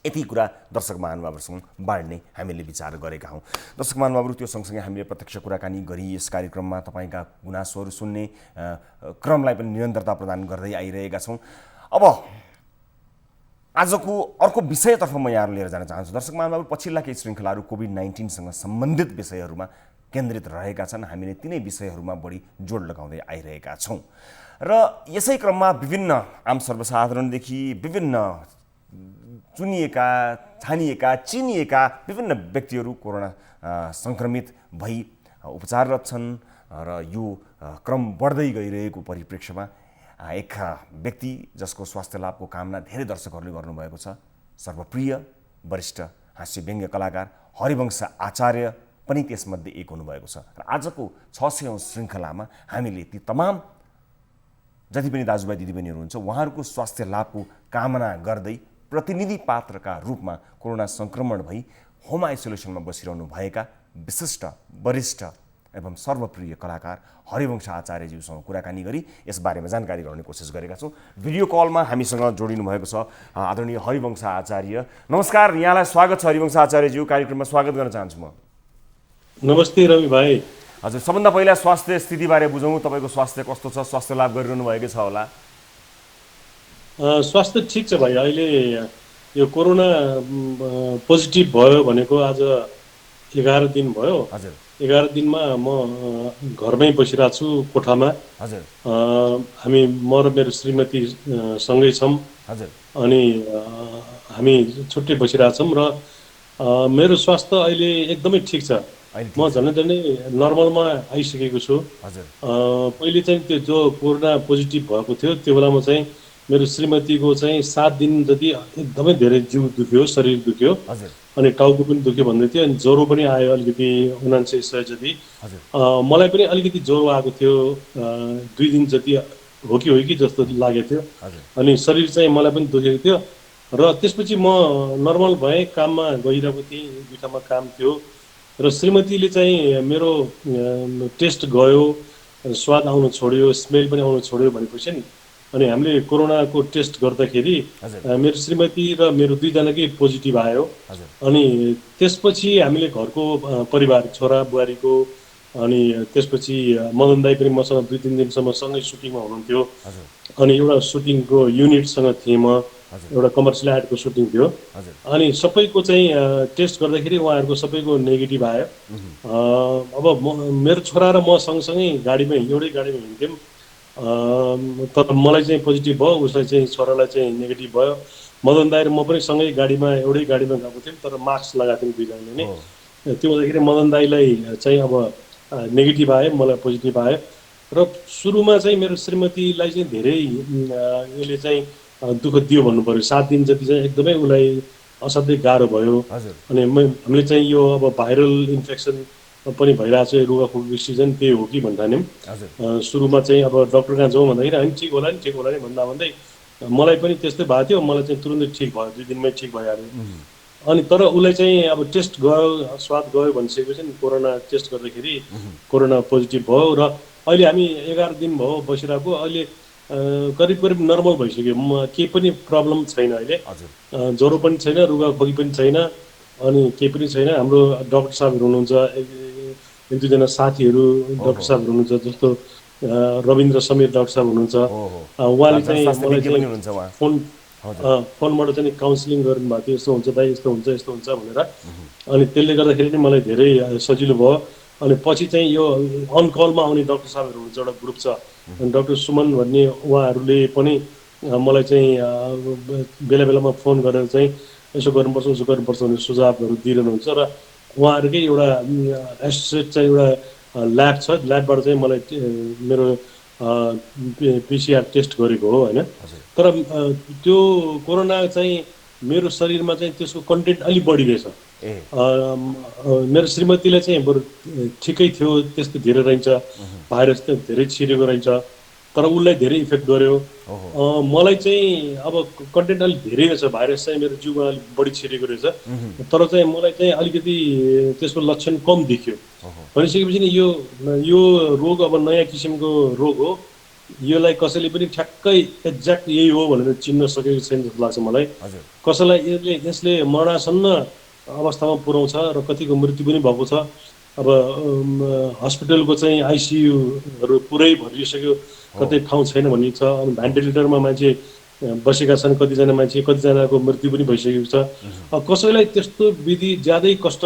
यति कुरा दर्शक महानुभावहरूसँग बाँड्ने हामीले विचार गरेका हौँ। दर्शक महानुभावहरू, त्यो सँगसँगै हामीले प्रत्यक्ष कुराकानी गरी यस कार्यक्रममा तपाईँका गुनासोहरू सुन्ने क्रमलाई पनि निरन्तरता प्रदान गर्दै आइरहेका छौँ। अब आजको अर्को विषयतर्फ म यहाँहरू लिएर जान चाहन्छु। दर्शक महानुभावहरू, पछिल्ला केही श्रृङ्खलाहरू कोभिड-19सँग सम्बन्धित विषयहरूमा केन्द्रित रहेका छन्। हामीले तिनै विषयहरूमा बढी जोड लगाउँदै आइरहेका छौँ र यसै क्रममा विभिन्न आम सर्वसाधारणदेखि विभिन्न चुनिएका, छानिएका, चिनिएका विभिन्न व्यक्तिहरू कोरोना सङ्क्रमित भई उपचाररत छन् र यो क्रम बढ्दै गइरहेको परिप्रेक्ष्यमा एक व्यक्ति जसको स्वास्थ्य लाभको कामना धेरै दर्शकहरूले गर्नुभएको छ, सर्वप्रिय वरिष्ठ हास्य व्यङ्ग्य कलाकार हरिवंश आचार्य पनि त्यसमध्ये एक हुनुभएको छ। र आजको 600औं श्रृङ्खलामा हामीले ती तमाम जति पनि दाजुभाइ दिदीबहिनीहरू हुन्छ उहाँहरूको स्वास्थ्य लाभको कामना गर्दै प्रतिनिधि पात्रका रूपमा कोरोना सङ्क्रमण भई होम आइसोलेसनमा बसिरहनु भएका विशिष्ट वरिष्ठ एवं सर्वप्रिय कलाकार हरिवंश आचार्यज्यूसँग कुराकानी गरी यसबारेमा जानकारी गराउने कोसिस गरेका छौँ। भिडियो कलमा हामीसँग जोडिनु भएको छ आदरणीय हरिवंश आचार्य। नमस्कार, यहाँलाई स्वागत छ हरिवंश आचार्यज्यू, कार्यक्रममा स्वागत गर्न चाहन्छु म। नमस्ते रवि भाइ। हजुर, सबभन्दा पहिला स्वास्थ्य स्थितिबारे बुझौँ। तपाईँको स्वास्थ्य कस्तो छ? स्वास्थ्य लाभ गरिरहनु भएको छ होला? स्वास्थ्य ठिक छ भाइ। अहिले यो कोरोना पोजिटिभ भयो भनेको आज 11 दिन भयो। हजुर, 11 दिनमा म घरमै बसिरहेको छु कोठामा। हजुर, हामी म र मेरो श्रीमती सँगै छौँ। हजुर, अनि हामी छुट्टै बसिरहेछौँ र मेरो स्वास्थ्य अहिले एकदमै ठिक छ। म झन्डै नर्मलमा आइसकेको छु। हजुर, पहिले चाहिँ त्यो जो कोरोना पोजिटिभ भएको थियो त्यो बेलामा चाहिँ मेरो श्रीमतीको चाहिँ 7 दिन जति एकदमै धेरै जिउ दुख्यो, शरीर दुख्यो, अनि टाउको पनि दुख्यो भन्दै थियो। अनि ज्वरो पनि आयो अलिकति 79 जति। मलाई पनि अलिकति ज्वरो आएको थियो, 2 दिन जति हो कि जस्तो लागेको थियो। अनि शरीर चाहिँ मलाई पनि दुखेको थियो र त्यसपछि म नर्मल भएँ, काममा गइरहेको थिएँ, दुईटामा काम थियो र श्रीमतीले चाहिँ मेरो टेस्ट गयो, स्वाद आउनु छोड्यो, स्मेल पनि आउनु छोड्यो भनेपछि नि अनि हामीले कोरोनाको टेस्ट गर्दाखेरि मेरो श्रीमती र मेरो दुईजनाकै पोजिटिभ आयो। अनि त्यसपछि हामीले घरको परिवार छोरा बुहारीको अनि त्यसपछि मदन दाई पनि मसँग 2-3 दिनसम्म सँगै सुटिङमा हुनुहुन्थ्यो। अनि एउटा सुटिङको युनिटसँग थिएँ म, एउटा कमर्सियल एडको सुटिङ थियो। अनि सबैको चाहिँ टेस्ट गर्दाखेरि उहाँहरूको सबैको नेगेटिभ आयो। अब मेरो छोरा र म सँगसँगै गाडीमा एउटै गाडीमा हिँड्थ्यौँ। तर मलाई चाहिँ पोजिटिभ भयो, उसलाई चाहिँ छोरालाई चाहिँ नेगेटिभ भयो। मदन दाई र म पनि सँगै गाडीमा एउटै गाडीमा गएको थियौँ, तर मास्क लगाएको थियौँ दुईजनाले नै। त्यो हुँदाखेरि मदन दाईलाई चाहिँ अब नेगेटिभ आयो, मलाई पोजिटिभ आयो। र सुरुमा चाहिँ मेरो श्रीमतीलाई चाहिँ धेरै यसले चाहिँ दुःख दियो भन्नु पऱ्यो। 7 दिन जति चाहिँ एकदमै उसलाई असाध्यै गाह्रो भयो। अनि हामीले चाहिँ यो अब भाइरल इन्फेक्सन पनि भइरहेको छ, रुगाखोकीको सिजन त्यही हो कि भन्दा नि सुरुमा चाहिँ अब डक्टर कहाँ जाउँ भन्दाखेरि हामी ठिक होला नि भन्दा भन्दै मलाई पनि त्यस्तै भएको थियो। मलाई चाहिँ तुरुन्तै ठिक भयो, 2 दिनमै ठिक भइहाल्यो। अनि तर उसलाई चाहिँ अब टेस्ट गयो, स्वाद गयो भनिसकेपछि नि कोरोना टेस्ट गर्दाखेरि कोरोना पोजिटिभ भयो र अहिले हामी 11 दिन भयो बसिरहेको। अहिले करिब नर्मल भइसक्यो, केही पनि प्रब्लम छैन अहिले। ज्वरो पनि छैन, रुगाखोकी पनि छैन, अनि केही पनि छैन। हाम्रो डाक्टर साहबहरू हुनुहुन्छ, 1-2जना साथीहरू डाक्टर साहबहरू हुनुहुन्छ, जस्तो रविन्द्र समीर डाक्टर साहब हुनुहुन्छ। उहाँले चाहिँ मलाई चाहिँ फोनबाट चाहिँ काउन्सिलिङ गर्नुभएको थियो, यस्तो हुन्छ दाइ, यस्तो हुन्छ भनेर। अनि त्यसले गर्दाखेरि पनि मलाई धेरै सजिलो भयो। अनि पछि चाहिँ यो अन कलमा आउने डाक्टर साहबहरू हुन्छ, एउटा ग्रुप छ, डाक्टर सुमन भन्ने, उहाँहरूले पनि मलाई चाहिँ बेला बेलामा फोन गरेर चाहिँ यसो गर्नुपर्छ उसो गर्नुपर्छ भन्ने सुझावहरू दिइरहनुहुन्छ। र उहाँहरूकै एउटा एसोसिएट चाहिँ एउटा ल्याब छ, ल्याबबाट चाहिँ मलाई मेरो पिसिआर टेस्ट गरेको हो होइन। तर त्यो कोरोना चाहिँ मेरो शरीरमा चाहिँ त्यसको कन्टेन्ट अलिक बढी रहेछ। मेरो श्रीमतीलाई चाहिँ बरु ठिकै थियो, त्यस्तो धेरै रहन्छ, भाइरस त धेरै छिरेको रहन्छ। तर उसलाई धेरै इफेक्ट गर्यो। मलाई चाहिँ अब कन्टेन्ट अलिक धेरै रहेछ, भाइरस चाहिँ मेरो जिउमा अलिक बढी छिरेको रहेछ, तर चाहिँ मलाई चाहिँ अलिकति त्यसको लक्षण कम देखियो। भनिसकेपछि नि यो रोग अब नयाँ किसिमको रोग हो, यसलाई कसैले पनि ठ्याक्कै एक्ज्याक्ट यही हो भनेर चिन्न सकेको छैन जस्तो लाग्छ मलाई। कसैलाई यसले मरणासन्न अवस्थामा पुर्याउँछ र कतिको मृत्यु पनि भएको छ। अब हस्पिटलको चाहिँ आइसियुहरू पुरै भरिसक्यो, कतै ठाउँ छैन भन्ने छ। अनि भेन्टिलेटरमा मान्छे बसेका छन्, कतिजनाको मृत्यु पनि भइसकेको छ। कसैलाई त्यस्तो विधि ज्यादै कष्ट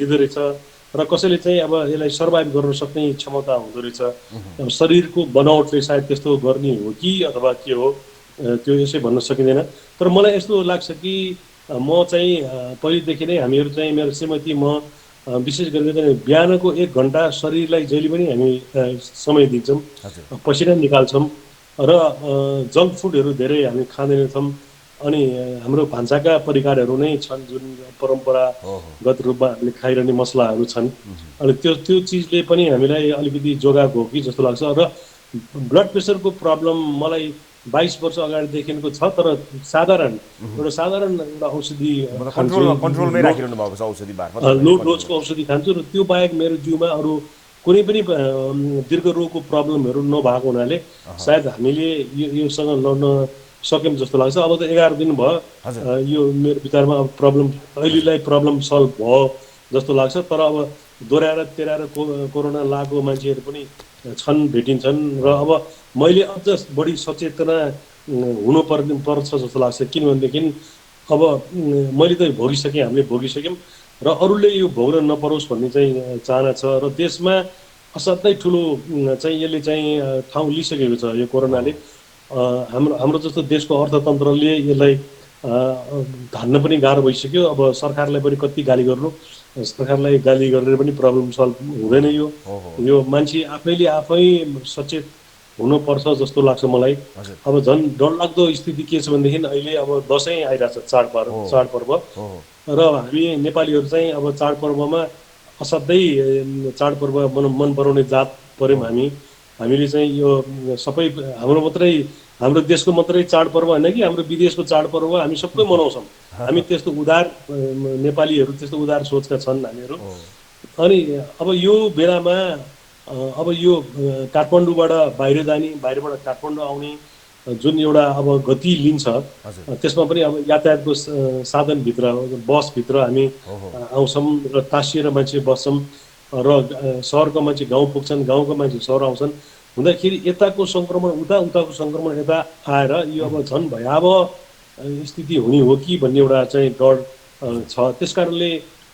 दिँदो रहेछ र कसैले चाहिँ अब यसलाई सर्भाइभ गर्न सक्ने क्षमता हुँदो रहेछ। अब शरीरको बनावटले सायद त्यस्तो गर्ने हो कि अथवा के हो त्यो यसै भन्न सकिँदैन। तर मलाई यस्तो लाग्छ कि म चाहिँ पहिलेदेखि नै हामीहरू चाहिँ मेरो श्रीमती म विशेष गरेर चाहिँ बिहानको 1 घन्टा शरीरलाई जहिले पनि हामी समय दिन्छौँ, पसिना निकाल्छौँ र जङ्क फुडहरू धेरै हामी खाँदैनछौँ। अनि हाम्रो भान्साका परिकारहरू नै छन् जुन परम्परागत रूपमा हामीले खाइरहने मसलाहरू छन्। अनि त्यो चिजले पनि हामीलाई अलिकति जोगाएको हो कि जस्तो लाग्छ। र ब्लड प्रेसरको प्रब्लम मलाई 22 वर्ष अगाडिदेखिको छ, तर साधारण एउटा औषधि कन्ट्रोलमै राखिरहनु भएको छ, औषधि मार्फत लो डोजको औषधि खान्छु र त्यो बाहेक मेरो जिउमा अरू कुनै पनि दीर्घ रोगको प्रब्लमहरू नभएको हुनाले सायद हामीले योसँग लड्न सक्यौँ जस्तो लाग्छ। अब त 11 दिन भयो यो मेरो विचारमा अब अहिलेलाई प्रब्लम सल्भ भयो जस्तो लाग्छ। तर अब दोहोऱ्याएर तेह्राएर कोरोना लागेको मान्छेहरू पनि छन्, भेटिन्छन्। र अब मैले अझ बढी सचेतना पर्छ जस्तो लाग्छ। किनभनेदेखि अब मैले त भोगिसकेँ, हामीले भोगिसक्यौँ र अरूले यो भोग्न नपरोस् भन्ने चाहिँ चाहना छ। र देशमा असाध्यै ठुलो चाहिँ यसले चाहिँ ठाउँ लिइसकेको छ यो कोरोनाले। हाम्रो जस्तो देशको अर्थतन्त्रले यसलाई धान्न पनि गाह्रो भइसक्यो। अब सरकारलाई पनि कति गाली गर्नु, सरकारलाई गाली गरेर पनि प्रब्लम सल्भ हुँदैन। यो मान्छे आफै सचेत हुनुपर्छ जस्तो लाग्छ मलाई। अब झन् डरलाग्दो स्थिति के छ भनेदेखि अहिले अब दसैँ आइरहेछ, चाडपर्व र हामी नेपालीहरू चाहिँ अब चाडपर्वमा असाध्यै चाडपर्व मन पराउने जात पर्यौँ हामीले चाहिँ यो सबै हाम्रो देशको मात्रै चाडपर्व होइन कि हाम्रो विदेशको चाडपर्व हामी सबै मनाउँछौँ। हामी त्यस्तो उदार नेपालीहरू, त्यस्तो उदार सोचका छन् हामीहरू। अनि अब यो बेलामा अब यो काठमाडौँबाट बाहिर जाने, बाहिरबाट काठमाडौँ आउने जुन एउटा अब गति लिन्छ, त्यसमा पनि अब यातायातको साधनभित्र बसभित्र हामी आउँछौँ र टाँसिएर मान्छे बस्छौँ र सहरको मान्छे गाउँ पुग्छन्, गाउँको मान्छे सहर आउँछन्। हुँदाखेरि यताको सङ्क्रमण उताको सङ्क्रमण यता आएर यो अब झन् भयावह स्थिति हुने हो कि भन्ने एउटा चाहिँ डर छ। त्यस कारणले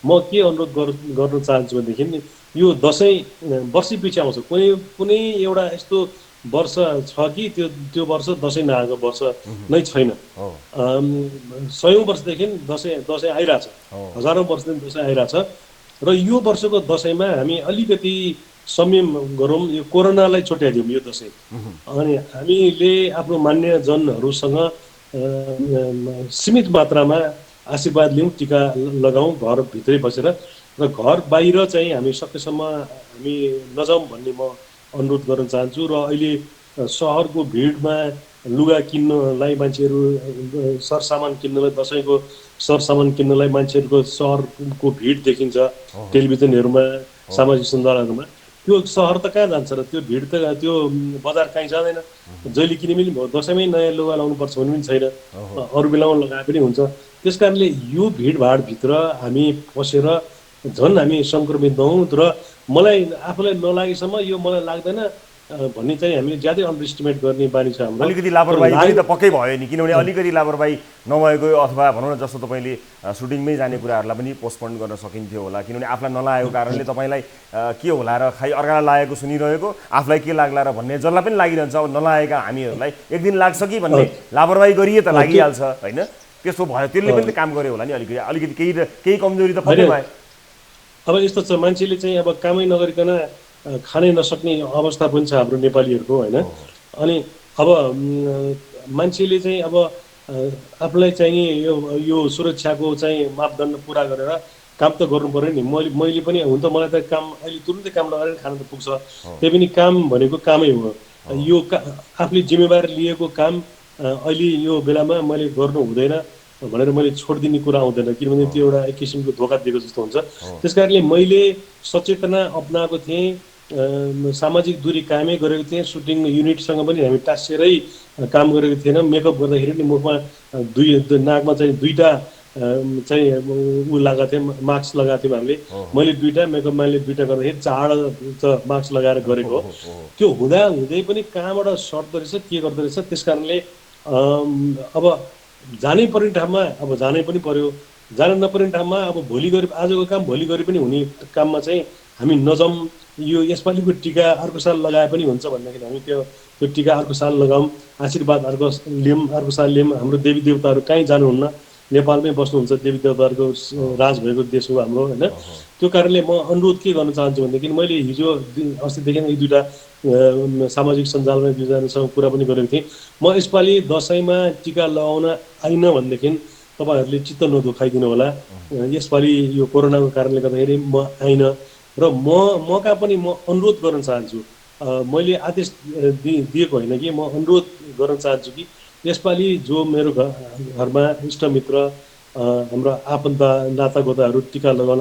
म के अनुरोध गर्न चाहन्छु भनेदेखि यो दसैँ वर्षै पछि आउँछ, कुनै एउटा यस्तो वर्ष छ कि त्यो वर्ष दसैँ नआएको वर्ष नै छैन। 100औं वर्षदेखि दसैँ आइरहेछ, हजारौँ वर्षदेखि दसैँ आइरहेछ। र यो वर्षको दसैँमा हामी अलिकति संयम गरौँ, यो कोरोनालाई छुट्याइदिउँ यो दसैँ। अनि हामीले आफ्नो मान्यजनहरूसँग सीमित मात्रामा आशीर्वाद लिउँ, टिका लगाउँ घरभित्रै बसेर, र घर बाहिर चाहिँ हामी सकेसम्म हामी नजाउँ भन्ने म अनुरोध गर्न चाहन्छु। र अहिले सहरको भिडमा लुगा किन्नलाई मान्छेहरू, सरसामान किन्नलाई, दसैँको सरसामान किन्नलाई मान्छेहरूको सहरको भिड देखिन्छ टेलिभिजनहरूमा, सामाजिक सञ्जालहरूमा। त्यो सहर त कहाँ जान्छ र त्यो भिड त त्यो बजार कहीँ जाँदैन। जहिले किने पनि भयो, दसैँमै नयाँ लुगा लाउनुपर्छ भन्ने पनि छैन, अरू बेलामा लगाए पनि हुन्छ। त्यस कारणले यो भिडभाडभित्र हामी पसेर झन् हामी सङ्क्रमित नहौँ। र मलाई आफूलाई नलागेसम्म यो मलाई लाग्दैन भन्ने चाहिँ हामीले ज्यादै अन्डर एस्टिमेट गर्ने बानी छ हाम्रो। अलिकति लापरवाही पनि त पक्कै भयो नि, किनभने अलिकति लापरवाही नभएको अथवा भनौँ न जस्तो तपाईँले सुटिङमै जाने कुराहरूलाई पनि पोस्टपोन गर्न सकिन्थ्यो होला, किनभने आफूलाई नलागेको कारणले तपाईँलाई के होला र खै अर्कालाई लागेको सुनिरहेको, आफूलाई के लाग्ला र भन्ने जसलाई पनि लागिरहन्छ। अब नलागेका हामीहरूलाई एक दिन लाग्छ कि भन्ने लापरवाही गरिए त लागिहाल्छ होइन, त्यसो भयो। त्यसले पनि त काम गर्यो होला नि, अलिकति केही कमजोरी त पक्कै भयो। अब यस्तो छ, मान्छेले चाहिँ अब कामै नगरिकन खानै नसक्ने अवस्था पनि छ हाम्रो नेपालीहरूको होइन। अनि अब मान्छेले चाहिँ अब आफूलाई चाहिँ यो सुरक्षाको चाहिँ मापदण्ड पुरा गरेर काम त गर्नु पर्यो नि। मैले पनि हुन त मलाई त काम अहिले तुरुन्तै काम नगरेर खान त पुग्छ, त्यही पनि काम भनेको कामै हो। यो आफूले जिम्मेवारी लिएको काम अहिले यो बेलामा मैले गर्नु हुँदैन भनेर मैले छोडिदिने कुरा आउँदैन, किनभने त्यो एउटा एक किसिमको धोका दिएको जस्तो हुन्छ। त्यस कारणले मैले सचेतना अप्नाएको थिएँ, सामाजिक दूरी कायमै गरेको थिएँ। सुटिङ युनिटसँग पनि हामी टाँसिएरै काम गरेको थिएन। मेकअप गर्दाखेरि पनि मुखमा नाकमा चाहिँ दुईवटा चाहिँ ऊ लगाएको थिएँ, मास्क लगाएको थियौँ हामीले। मैले दुईवटा, मेकअप म्यानले दुईवटा गर्दाखेरि 4 मास्क लगाएर गरेको हो। त्यो हुँदै पनि कहाँबाट सर्दो रहेछ, के गर्दो रहेछ, त्यस कारणले अब जानै पर्ने ठाउँमा अब जानै पनि पर्यो, जान नपर्ने ठाउँमा अब भोलि गरे आजको काम भोलि गरे पनि हुने काममा चाहिँ हामी नजाउँ। यो यसपालिको टिका अर्को साल लगाए पनि हुन्छ भन्दाखेरि हामी त्यो टिका अर्को साल लगाऊँ, आशीर्वाद अर्को साल लियौँ। हाम्रो देवी देवताहरू कहीँ जानुहुन्न, नेपालमै बस्नुहुन्छ। देवी देवताहरूको राज भएको देश हो हाम्रो, होइन। त्यो कारणले म अनुरोध के गर्न चाहन्छु भनेदेखि मैले हिजो अस्तिदेखि यी दुईवटा सामाजिक सञ्जालमा दुईजनासँग कुरा पनि गरेको थिएँ। म यसपालि दसैँमा टिका लगाउन आइन भनेदेखि तपाईँहरूले चित्त नदुखाइदिनु होला। यसपालि यो कोरोनाको कारणले गर्दाखेरि म आइन र म कहाँ पनि म अनुरोध गर्न चाहन्छु। मैले आदेश दिएको होइन कि, म अनुरोध गर्न चाहन्छु कि यसपालि जो मेरो घरमा इष्टमित्र हाम्रो आफन्त नातागोताहरू टिका लगाउन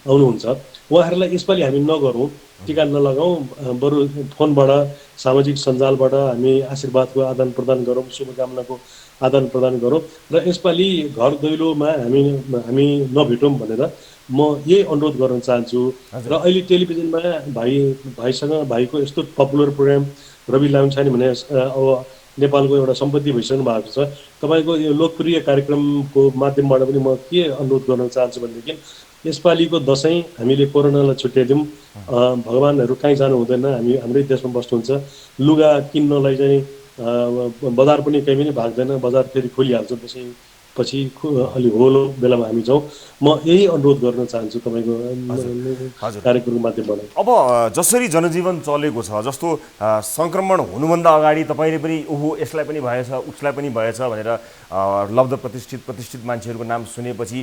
आउनुहुन्छ, उहाँहरूलाई यसपालि हामी नगरौँ, टिका नलगाउँ, बरु फोनबाट सामाजिक सञ्जालबाट हामी आशीर्वादको आदान प्रदान गरौँ, शुभकामनाको आदान प्रदान गरौँ र यसपालि घर दैलोमा हामी नभेटौँ भनेर म यही अनुरोध गर्न चाहन्छु। र अहिले टेलिभिजनमा भाइको यस्तो पपुलर प्रोग्राम रवि लामिछाने भने अब नेपालको एउटा सम्पत्ति भइसक्नु भएको छ। तपाईँको यो लोकप्रिय कार्यक्रमको माध्यमबाट पनि म के अनुरोध गर्न चाहन्छु भनेदेखि यसपालिको दसैँ हामीले कोरोनालाई छुट्याइदिउँ। भगवान्हरू कहीँ जानु हुँदैन, हामी हाम्रै देशमा बस्नुहुन्छ। लुगा किन्नलाई चाहिँ बजार पनि कहीँ पनि भाग्दैन, बजार फेरि खोलिहाल्छ दसैँ पछि अलि होलो बेलामा हामी जाउँ। म यही अनुरोध गर्न चाहन्छु तपाईँको कार्यक्रमको माध्यमबाट। अब जसरी जनजीवन चलेको छ, जस्तो सङ्क्रमण हुनुभन्दा अगाडि तपाईँले पनि ओहो यसलाई पनि भएछ उसलाई पनि भएछ भनेर लब्ध प्रतिष्ठित मान्छेहरूको नाम सुनेपछि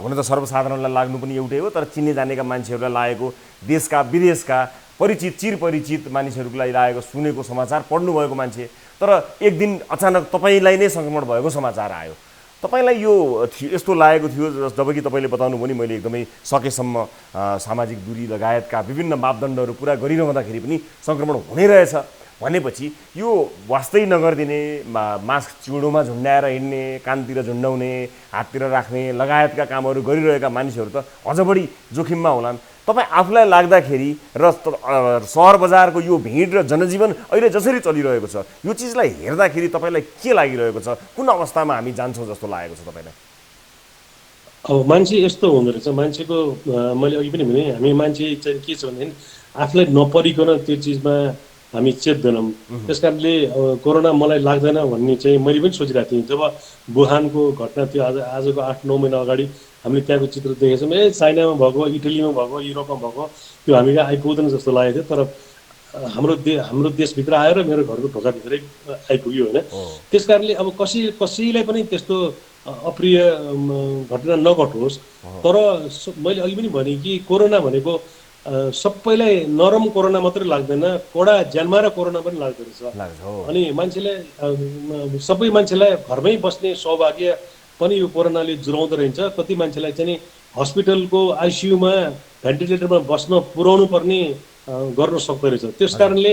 हुन त सर्वसाधारणलाई लाग्नु पनि एउटै हो, तर चिन्ने जानेका मान्छेहरूलाई लागेको, देशका विदेशका चिरपरिचित मानिसहरूलाई लागेको सुनेको समाचार पढ्नुभएको मान्छे, तर एक दिन अचानक तपाईँलाई नै सङ्क्रमण भएको समाचार आयो। तपाईँलाई यो यस्तो लागेको थियो जबकि तपाईँले बताउनु पनि मैले एकदमै सकेसम्म सामाजिक दूरी लगायतका विभिन्न मापदण्डहरू पुरा गरिरहँदाखेरि पनि सङ्क्रमण हुने रहेछ भनेपछि यो वास्तै नगरिदिने, मास्क चिउँडोमा झुन्ड्याएर हिँड्ने, कानतिर झुन्डाउने, हाततिर राख्ने लगायतका कामहरू गरिरहेका मानिसहरू त अझ बढी जोखिममा होलान्। तपाईँ आफूलाई लाग्दाखेरि र सहर बजारको यो भिड र जनजीवन अहिले जसरी चलिरहेको छ, यो चिजलाई हेर्दाखेरि तपाईँलाई के लागिरहेको छ? कुन अवस्थामा हामी जान्छौँ जस्तो लागेको छ तपाईँलाई? अब मान्छे यस्तो हुँदो रहेछ, मान्छेको मैले अघि पनि भने हामी मान्छे चाहिँ के छ भनेदेखि आफूलाई नपरिकन त्यो चिजमा हामी चेत्दैनौँ। त्यस कारणले कोरोना मलाई लाग्दैन भन्ने चाहिँ मैले पनि सोचिरहेको थिएँ। जब वुहानको घटना थियो आजको 8-9 महिना अगाडि हामीले त्यहाँको चित्र देखेको छौँ। चाइनामा भएको, इटलीमा भएको, युरोपमा भएको त्यो हामी कहाँ आइपुग्दैन जस्तो लागेको थियो, तर हाम्रो देशभित्र आएर मेरो घरको ढोकाभित्रै आइपुग्यो, होइन। त्यस कारणले अब कसैलाई पनि त्यस्तो अप्रिय घटना नघटोस्। तर मैले अघि पनि भने कि कोरोना भनेको सबैलाई नरम कोरोना मात्रै लाग्दैन, कडा ज्यानमारा कोरोना पनि लाग्दो रहेछ। अनि सबै मान्छेलाई घरमै बस्ने सौभाग्य पनि यो कोरोनाले जुराउँदो रहेछ। कति मान्छेलाई चाहिँ हस्पिटलको आइसियुमा भेन्टिलेटरमा बस्न पुर्याउनु पर्ने गर्न सक्दो रहेछ। त्यस कारणले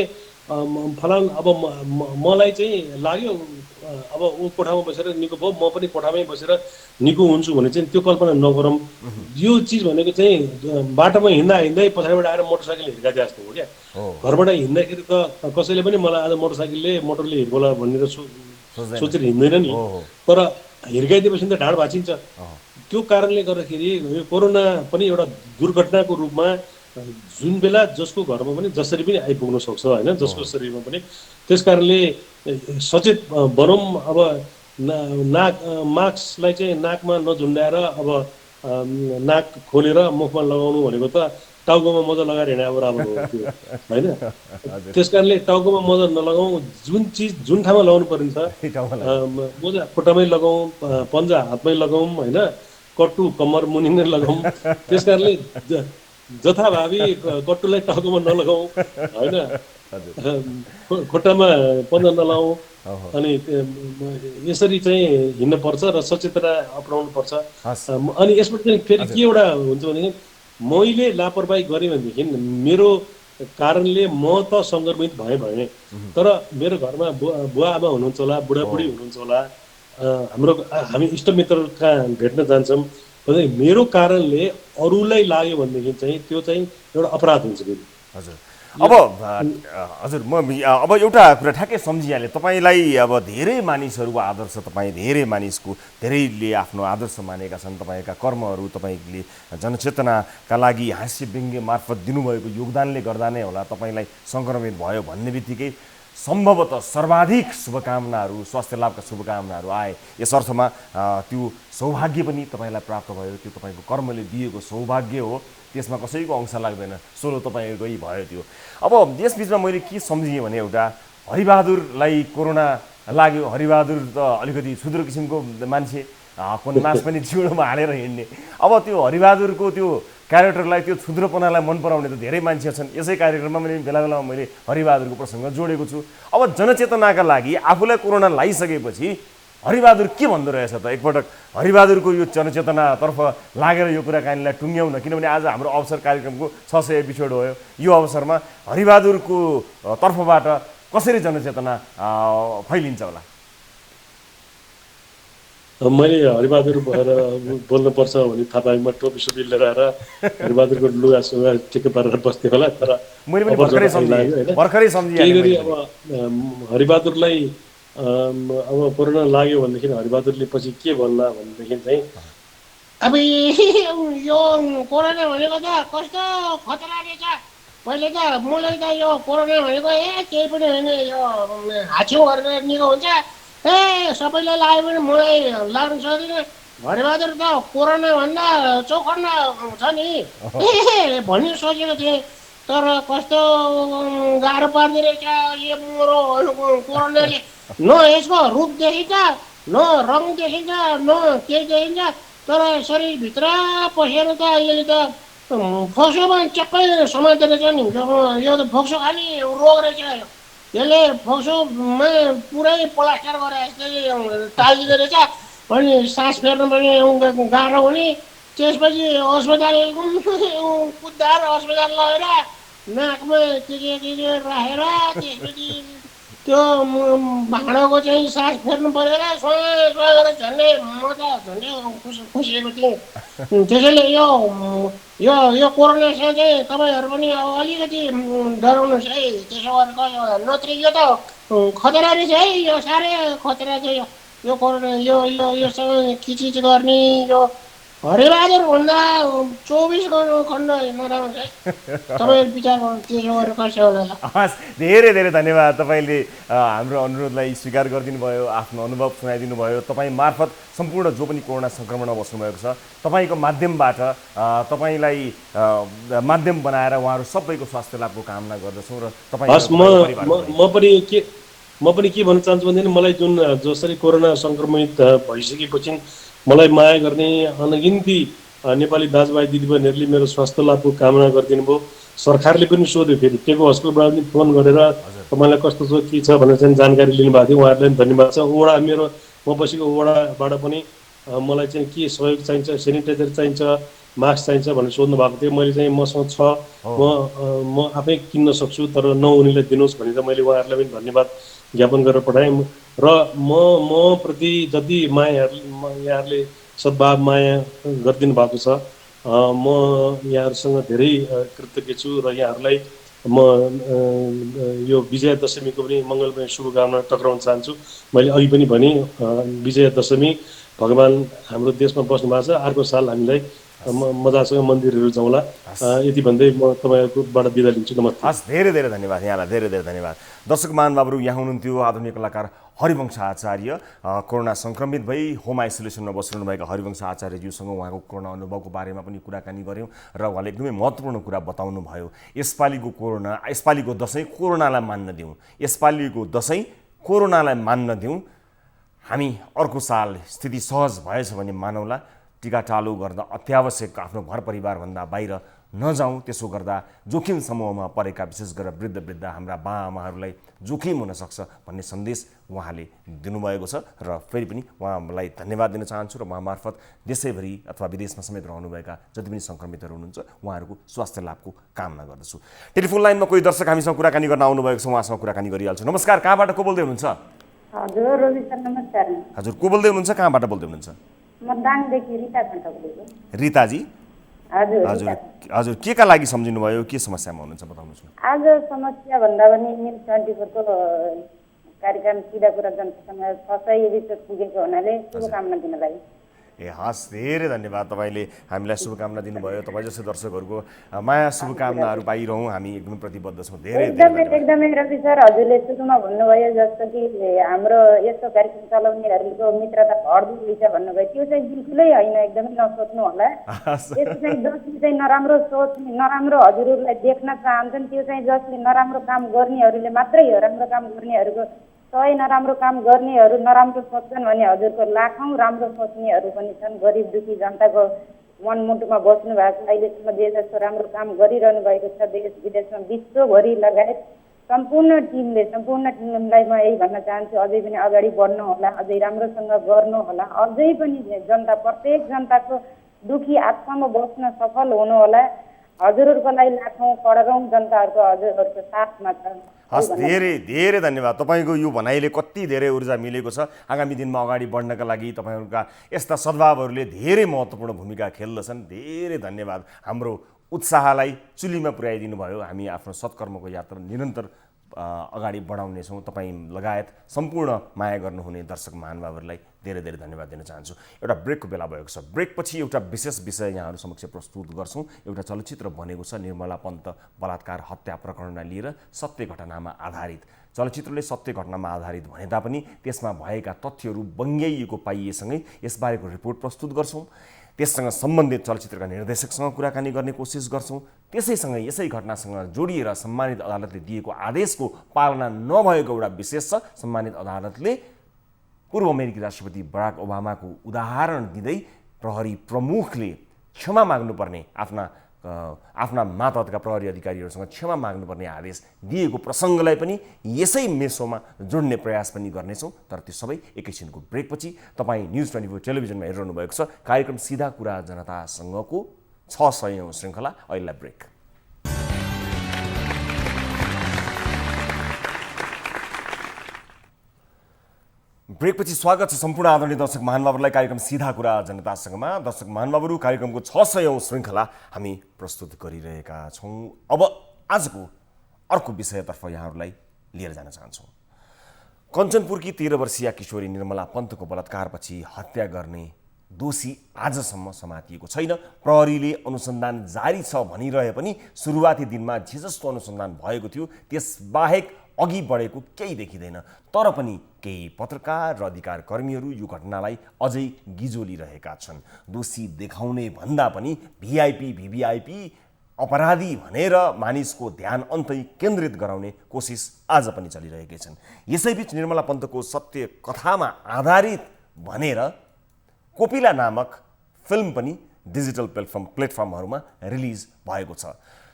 फलान अब मलाई चाहिँ लाग्यो अब ऊ कोठामा बसेर निको भयो, म पनि कोठामै बसेर निको हुन्छु भने चाहिँ त्यो कल्पना नगरौँ। यो चिज भनेको चाहिँ बाटोमा हिँड्दै पछाडिबाट आएर मोटरसाइकल हिर्काए जस्तो हो क्या। घरबाट हिँड्दाखेरि त कसैले पनि मलाई आज मोटरले हिर्कोला भनेर सोचेर हिँड्दैन नि, तर हिर्काइदिएपछि त ढाड भाँचिन्छ। त्यो कारणले गर्दाखेरि यो कोरोना पनि एउटा दुर्घटनाको रूपमा जुन बेला जसको घरमा पनि जसरी पनि आइपुग्न सक्छ, होइन, जसको शरीरमा पनि। त्यस कारणले सचेत बनौँ। अब मास्कलाई चाहिँ नाकमा नझुन्डाएर अब नाक खोलेर मुखमा लगाउनु भनेको त टाउकोमा मोजा लगाएर हिँडे बराबर हो त्यो, होइन। त्यस कारणले टाउकोमा मोजा नलगाउँ, जुन ठाउँमा लगाउनु परिन्छ मोजा खुट्टामै लगाउँ, पन्जा हातमै लगाउँ, होइन, कट्टु कम्मर मुनि नै लगाउँ। त्यस कारणले जथाभावी कट्टुलाई टाउकोमा नलगाऊ होइन, खुट्टामा पन्जा नलाऊ, अनि यसरी चाहिँ हिँड्नुपर्छ र सचेतना अपनाउनु पर्छ। अनि यसमा चाहिँ फेरि के एउटा हुन्छ भनेदेखि मैले लापरवाही गरेँ भनेदेखि मेरो कारणले म त सङ्क्रमित भएँ तर मेरो घरमा बुवा आमा हुनुहुन्छ होला, बुढाबुढी हुनुहुन्छ होला, हामी इष्टमित्र कहाँ भेट्न जान्छौँ, मेरो कारणले अरूलाई लाग्यो भनेदेखि चाहिँ त्यो चाहिँ एउटा अपराध हुन्छ फेरि। हजुर अब हजुर म अब एउटा कुरा ठ्याक्कै सम्झिहालेँ। तपाईँलाई अब धेरै मानिसहरूको आदर्श, तपाईँ धेरै मानिसको धेरैले आफ्नो आदर्श मानेका छन्। तपाईँका कर्महरू, तपाईँले जनचेतनाका लागि हास्य व्यङ्ग्य मार्फत दिनुभएको योगदानले गर्दा नै होला तपाईँलाई सङ्क्रमित भयो भन्ने बित्तिकै सम्भवतः सर्वाधिक शुभकामनाहरू, स्वास्थ्य लाभका शुभकामनाहरू आए। यस अर्थमा त्यो सौभाग्य पनि तपाईँलाई प्राप्त भयो, त्यो तपाईँको कर्मले दिएको सौभाग्य हो, त्यसमा कसैको अंश लाग्दैन, सोलो तपाईँकै भयो त्यो। अब यसबिचमा मैले के सम्झिएँ भने एउटा हरिबहादुरलाई कोरोना लाग्यो। हरिबहादुर त अलिकति क्षुद्र किसिमको मान्छे, मास पनि चिउडोमा हालेर हिँड्ने। अब त्यो हरिबहादुरको त्यो क्यारेक्टरलाई, त्यो क्षुद्रपनालाई मन पराउने त धेरै मान्छे छन्। यसै कार्यक्रममा मैले बेला बेलामा मैले हरिबहादुरको प्रसङ्ग जोडेको छु। अब जनचेतनाका लागि आफूलाई कोरोना लगाइसकेपछि हरिबहादुर के भन्दो रहेछ त? एकपटक हरिबहादुरको यो जनचेतनातर्फ लागेर यो कुराकानीलाई टुङ्ग्याउन, किनभने आज हाम्रो अवसर कार्यक्रमको 600 एपिसोड भयो। यो अवसरमा हरिबहादुरको तर्फबाट कसरी जनचेतना फैलिन्छ होला? मैले हरिबहादुर भएर बोल्नुपर्छ भने थाहा पाएँ। टोपी सोपी लगाएर हरिबहादुरको लुगा सुगा ठिकै पारेर बस्थेँ होला। तर भर्खरै सम्झिएँ अब हरिबहादुरलाई अब कोरोना लाग्यो भनेदेखि हरिबहादुरले पछि के भन्ला भनेदेखि चाहिँ अब यो कोरोना भनेको त कस्तो खतरा रहेछ। पहिले त मलाई त यो कोरोना भनेको केही पनि होइन, यो हाछ्यौँ गरेर निको हुन्छ, सबैलाई लाग्यो भने मलाई लाग्नु सक्दैन। हरिबहादुर त कोरोना भन्दा चौखण्ड छ नि भन्ने सोचेको थिएँ। तर कस्तो गाह्रो पर्दो रहेछ यो मोरो कोरोनाले। न यसको रूप देखिन्छ, न रङ देखिन्छ, न केही देखिन्छ, तर शरीरभित्र पसेर त यसले त फोक्सोमा चप्पै समात्दो रहेछ नि। यो त फोक्सो खाने रोग रहेछ। यसले फोक्सोमा पुरै प्लास्टर गरे जस्तै टालिदिँदो रहेछ। अनि सास फेर्नु पनि गाह्रो हुने। त्यसपछि अस्पताल कुद्दाएर अस्पताल लगेर नाकमा के राखेर त्यसपछि त्यो भाँडाको चाहिँ सास फेर्नु परेर स्वास गरेर झन्डै म त झन्डै खुसिएको थिएँ। त्यसैले यो कोरोनासँग चाहिँ तपाईँहरू पनि अब अलिकति डराउनुहोस् है। त्यसो गरेर नत्र यो त खतरा रहेछ है, यो साह्रै खतरा छ यो कोरोना। योसँग खिचिच गर्ने यो हरिबहादुर भन्दा 24 खण्ड नराम्रो है। तपाईँ विचार गर्नु त्यसो गरेर कसो होला। हस्, धेरै धेरै धन्यवाद। तपाईँले हाम्रो अनुरोधलाई स्वीकार गरिदिनु भयो, आफ्नो अनुभव सुनाइदिनु भयो। तपाईँ मार्फत सम्पूर्ण जो पनि कोरोना सङ्क्रमणमा बस्नुभएको छ, तपाईँको माध्यमबाट तपाईँलाई माध्यम बनाएर उहाँहरू सबैको स्वास्थ्य लाभको कामना गर्दछौँ। र तपाईँ म पनि के भन्न चाहन्छु भनेदेखि मलाई जसरी कोरोना सङ्क्रमित भइसकेपछि मलाई माया गर्ने अनगिन्ती नेपाली दाजुभाइ दिदीबहिनीहरूले मेरो स्वास्थ्य लाभको कामना गरिदिनु भयो। सरकारले पनि सोध्यो, फेरि टेको हस्पिटलबाट पनि फोन गरेर तपाईँलाई कस्तो छ के छ भनेर चाहिँ जानकारी लिनुभएको थियो। उहाँहरूलाई पनि धन्यवाद छ। वडा म बसेको वडाबाट पनि मलाई चाहिँ के सहयोग चाहिन्छ, सेनिटाइजर चाहिन्छ, मास्क चाहिन्छ भनेर सोध्नु भएको थियो। मैले चाहिँ मसँग छ, म आफै किन्न सक्छु, तर नहुनेलाई दिनुहोस् भनेर मैले उहाँहरूलाई पनि धन्यवाद ज्ञापन गरेर पठाएँ। र म प्रति जति यहाँहरूले सद्भाव माया गरिदिनु भएको छ, म यहाँहरूसँग धेरै कृतज्ञ छु। र यहाँहरूलाई म यो विजया दशमीको पनि मङ्गलमय शुभकामना टक्राउन चाहन्छु। मैले अघि पनि भने विजया दशमी भगवान् हाम्रो देशमा बस्नु भएको छ। अर्को साल हामीलाई मजासँग मन्दिरहरू जाउँला। यति भन्दै म तपाईँहरूकोबाट बिदा लिन्छु। नमस्ते। हस्, धेरै धेरै धन्यवाद यहाँलाई, धेरै धेरै धन्यवाद। दर्शक महानुभावहरू, यहाँ हुनुहुन्थ्यो आधुनिक कलाकार हरिवंश आचार्य। कोरोना सङ्क्रमित भई होम आइसोलेसनमा बसिरहनुभएका हरिवंश आचार्यज्यूसँग उहाँको कोरोना अनुभवको बारेमा पनि कुराकानी गऱ्यौँ र उहाँले एकदमै महत्त्वपूर्ण कुरा बताउनु भयो। यसपालिको कोरोना, यसपालिको दसैँ कोरोनालाई मान्न दिउँ, यसपालिको दसैँ कोरोनालाई मान्न दिउँ। हामी अर्को साल स्थिति सहज भएछ भने मानौला। टिका टालो गर्दा अत्यावश्यक आफ्नो घर परिवारभन्दा बाहिर नजाउँ। त्यसो गर्दा जोखिम समूहमा परेका विशेष गरेर वृद्ध हाम्रा बाआमाहरूलाई जोखिम हुनसक्छ भन्ने सन्देश उहाँले दिनुभएको छ र फेरि पनि उहाँलाई धन्यवाद दिन चाहन्छु र उहाँ मार्फत देशैभरि अथवा विदेशमा समेत रहनुभएका जति पनि सङ्क्रमितहरू हुनुहुन्छ उहाँहरूको स्वास्थ्य लाभको कामना गर्दछु। टेलिफोन लाइनमा कोही दर्शक हामीसँग कुराकानी गर्न आउनुभएको छ, उहाँसँग कुराकानी गरिहाल्छु। नमस्कार, कहाँबाट को बोल्दै हुनुहुन्छ? हजुर रवि सर नमस्कार। हजुर को बोल्दै हुनुहुन्छ, कहाँबाट बोल्दै हुनुहुन्छ? म दाङदेखि रिता खण्ड बोलेको। रिताजी, हजुर हजुर हजुर केका लागि सम्झिनुभयो, के समस्यामा हुनुहुन्छ बताउनुहोस् न। आज समस्या भन्दा पनि न्युज 24 को कार्यक्रम सिधा कुरा जनतासँग 600 एपिसोड पुगेको हुनाले शुभकामना दिनलाई। ए हस्, धेरै धन्यवाद। तपाईँले हामीलाई शुभकामना दिनुभयो। तपाईँ जस्तो दर्शकहरूको माया शुभकामनाहरू पाइरहँ, हामी एकदमै प्रतिबद्ध छौँ। धेरै एकदमै रवि सर, हजुरले सुरुमा भन्नुभयो जस्तो कि हाम्रो यस्तो कार्यक्रम चलाउनेहरूको मित्रता हड्दो रहेछ भन्नुभयो, त्यो चाहिँ बिल्कुलै होइन, एकदमै नसोच्नु होला। त्यसो चाहिँ जसले चाहिँ नराम्रो सोच, नराम्रो हजुरहरूलाई देख्न चाहन्छन्, त्यो चाहिँ जसले नराम्रो काम गर्नेहरूले मात्रै हो। राम्रो काम गर्नेहरूको 100 नराम्रो काम गर्नेहरू नराम्रो सोच्छन् भने हजुरको लाखौँ राम्रो सोच्नेहरू पनि छन्। गरिब दुखी जनताको मनमुटुमा बस्नु भएको छ। अहिलेसम्म जे जस्तो राम्रो काम गरिरहनु भएको छ देश विदेशमा, विश्वभरि लगायत सम्पूर्ण टिमलाई म यही भन्न चाहन्छु, अझै पनि अगाडि बढ्नु होला, अझै राम्रोसँग गर्नु होला, अझै पनि जनता, प्रत्येक जनताको दुखी आत्मामा बस्न सफल हुनु होला। हजुरहरूको लागि लाखौँ करोडौँ जनताहरूको हजुरहरूको साथमा छ। हस्, धेरै धेरै धन्यवाद। तपाईँको यो भनाइले कति धेरै ऊर्जा मिलेको छ। आगामी दिनमा अगाडि बढ्नका लागि तपाईँहरूका यस्ता सद्भावहरूले धेरै महत्त्वपूर्ण भूमिका खेल्दछन्। धेरै धन्यवाद। हाम्रो उत्साहलाई चुलीमा पुर्याइदिनु भयो। हामी आफ्नो सत्कर्मको यात्रा निरन्तर अगाडि बढाउनेछौँ। तपाईँ लगायत सम्पूर्ण माया गर्नुहुने दर्शक महानुभावहरूलाई धेरै धेरै धन्यवाद दिन चाहन्छु। एउटा ब्रेकको बेला भएको छ। ब्रेकपछि एउटा विशेष विषय यहाँहरू समक्ष प्रस्तुत गर्छौँ। एउटा चलचित्र बनेको छ निर्मला पन्त बलात्कार हत्या प्रकरणलाई लिएर, सत्य घटनामा आधारित। चलचित्रले सत्य घटनामा आधारित भने तापनि त्यसमा भएका तथ्यहरू बङ्ग्याइएको पाइएसँगै यसबारेको रिपोर्ट प्रस्तुत गर्छौँ। त्यससँग सम्बन्धित चलचित्रका निर्देशकसँग कुराकानी गर्ने कोसिस गर्छौँ। त्यसैसँग यसै घटनासँग जोडिएर सम्मानित अदालतले दिएको आदेशको पालना नभएको एउटा विशेष छ। सम्मानित अदालतले पूर्व अमेरिकी राष्ट्रपति बराक ओबामाको उदाहरण दिँदै प्रहरी प्रमुखले क्षमा माग्नुपर्ने, आफ्ना मातहतका प्रहरी अधिकारीहरूसँग क्षमा माग्नुपर्ने आदेश दिएको प्रसङ्गलाई पनि यसै मेसोमा जोड्ने प्रयास पनि गर्नेछौँ। तर त्यो सबै एकैछिनको ब्रेकपछि। तपाईँ न्युज 24 टेलिभिजनमा हेरिरहनु भएको छ कार्यक्रम सिधा कुरा जनतासँगको 600औं श्रृङ्खला। अहिले ब्रेक। ब्रेकपछि स्वागत छ सम्पूर्ण आदरणीय दर्शक महानुभावहरूलाई कार्यक्रम सिधा कुरा जनतासँगमा। दर्शक महानुभावहरू, कार्यक्रमको 600औं श्रृङ्खला हामी प्रस्तुत गरिरहेका छौँ। अब आजको अर्को विषयतर्फ यहाँहरूलाई लिएर जान चाहन्छौँ। कञ्चनपुरकी 13 वर्षीय किशोरी निर्मला पन्तको बलात्कारपछि हत्या गर्ने दोषी आजसम्म समातिएको छैन। प्रहरीले अनुसन्धान जारी छ भनिरहे पनि सुरुवाती दिनमा जे जस्तो अनुसन्धान भएको थियो त्यसबाहेक अघि बढेको केही देखिँदैन। तर पनि केही पत्रकार र अधिकार कर्मीहरू यो घटनालाई अझै गिजोलिरहेका छन्। दोषी देखाउने भन्दा पनि भिभिआइपी अपराधी भनेर मानिसको ध्यान अन्तै केन्द्रित गराउने कोसिस आज पनि चलिरहेकै छन्। यसैबीच निर्मला पन्तको सत्य कथामा आधारित भनेर कोपिला नामक फिल्म पनि डिजिटल प्लेटफर्महरूमा रिलिज भएको छ।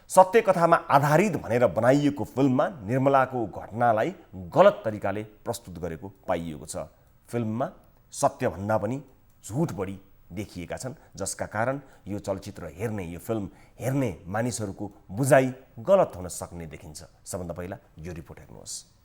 सत्य कथामा आधारित भनेर बनाइएको फिल्ममा निर्मलाको घटनालाई गलत तरिकाले प्रस्तुत गरेको पाइएको छ। फिल्ममा सत्यभन्दा पनि झुट बढी देखिएका छन्, जसका कारण यो चलचित्र हेर्ने, यो फिल्म हेर्ने मानिसहरूको बुझाइ गलत हुन सक्ने देखिन्छ। सबभन्दा पहिला यो रिपोर्ट हेर्नुहोस्।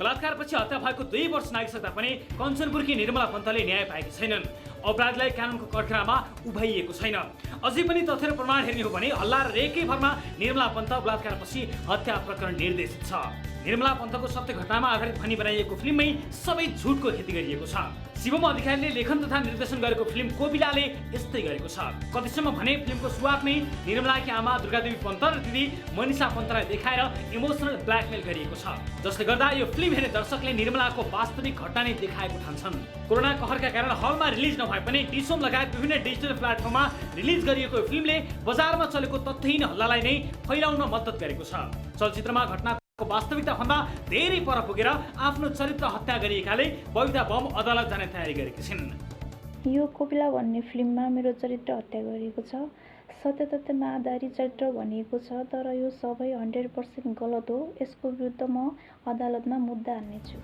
बलात्कारपछि हत्या भएको 2 वर्ष नागिसक्दा पनि कञ्चनपुरकी निर्मला पन्तले न्याय पाएकी छैनन्। अपराधीलाई कानुनको कठघरामा उभाइएको छैन। अझै पनि तथ्य र प्रमाण हेर्ने हो भने हल्ला र रेकै भरमा निर्मला पन्त बलात्कारपछि हत्या प्रकरण निर्देशित छ। निर्मला पन्तको सत्य घटनामा आधारित भनी बनाइएको फिल्ममै सबै झुटको खेती गरिएको छ। शिवम अधिकारीले लेखन तथा निर्देशन गरेको फिल्म कोपिलाले यस्तै गरेको छ। कतिसम्म भने फिल्मको सुरुवातमै निर्मलाकी आमा दुर्गादेवी पन्त र दिदी मनिषा पन्तलाई देखाएर इमोसनल ब्ल्याकमेल गरिएको छ, जसले गर्दा यो फिल्म हेर्ने दर्शकले निर्मलाको वास्तविक घटना नै देखाएको ठान्छन्। कोरोना कहरका कारण हलमा रिलिज नभए पनि डिसोम लगायत विभिन्न डिजिटल प्लेटफर्ममा रिलिज गरिएको यो फिल्मले बजारमा चलेको तथ्यहीन हल्लालाई नै फैलाउन मद्दत गरेको छ। चलचित्रमा घटना वास्तविकता भन्दा धेरै पर पुगेर आफ्नो चरित्र हत्या गरिएकाले बबिता बम अदालत जाने तयारी गरेकी छिन्। यो कोपिला भन्ने फिल्ममा मेरो चरित्र हत्या गरिएको छ। सत्य तथ्यमा आधारित चरित्र भनिएको छ, तर यो सबै 100% गलत हो। यसको विरुद्ध म अदालतमा मुद्दा हाल्नेछु।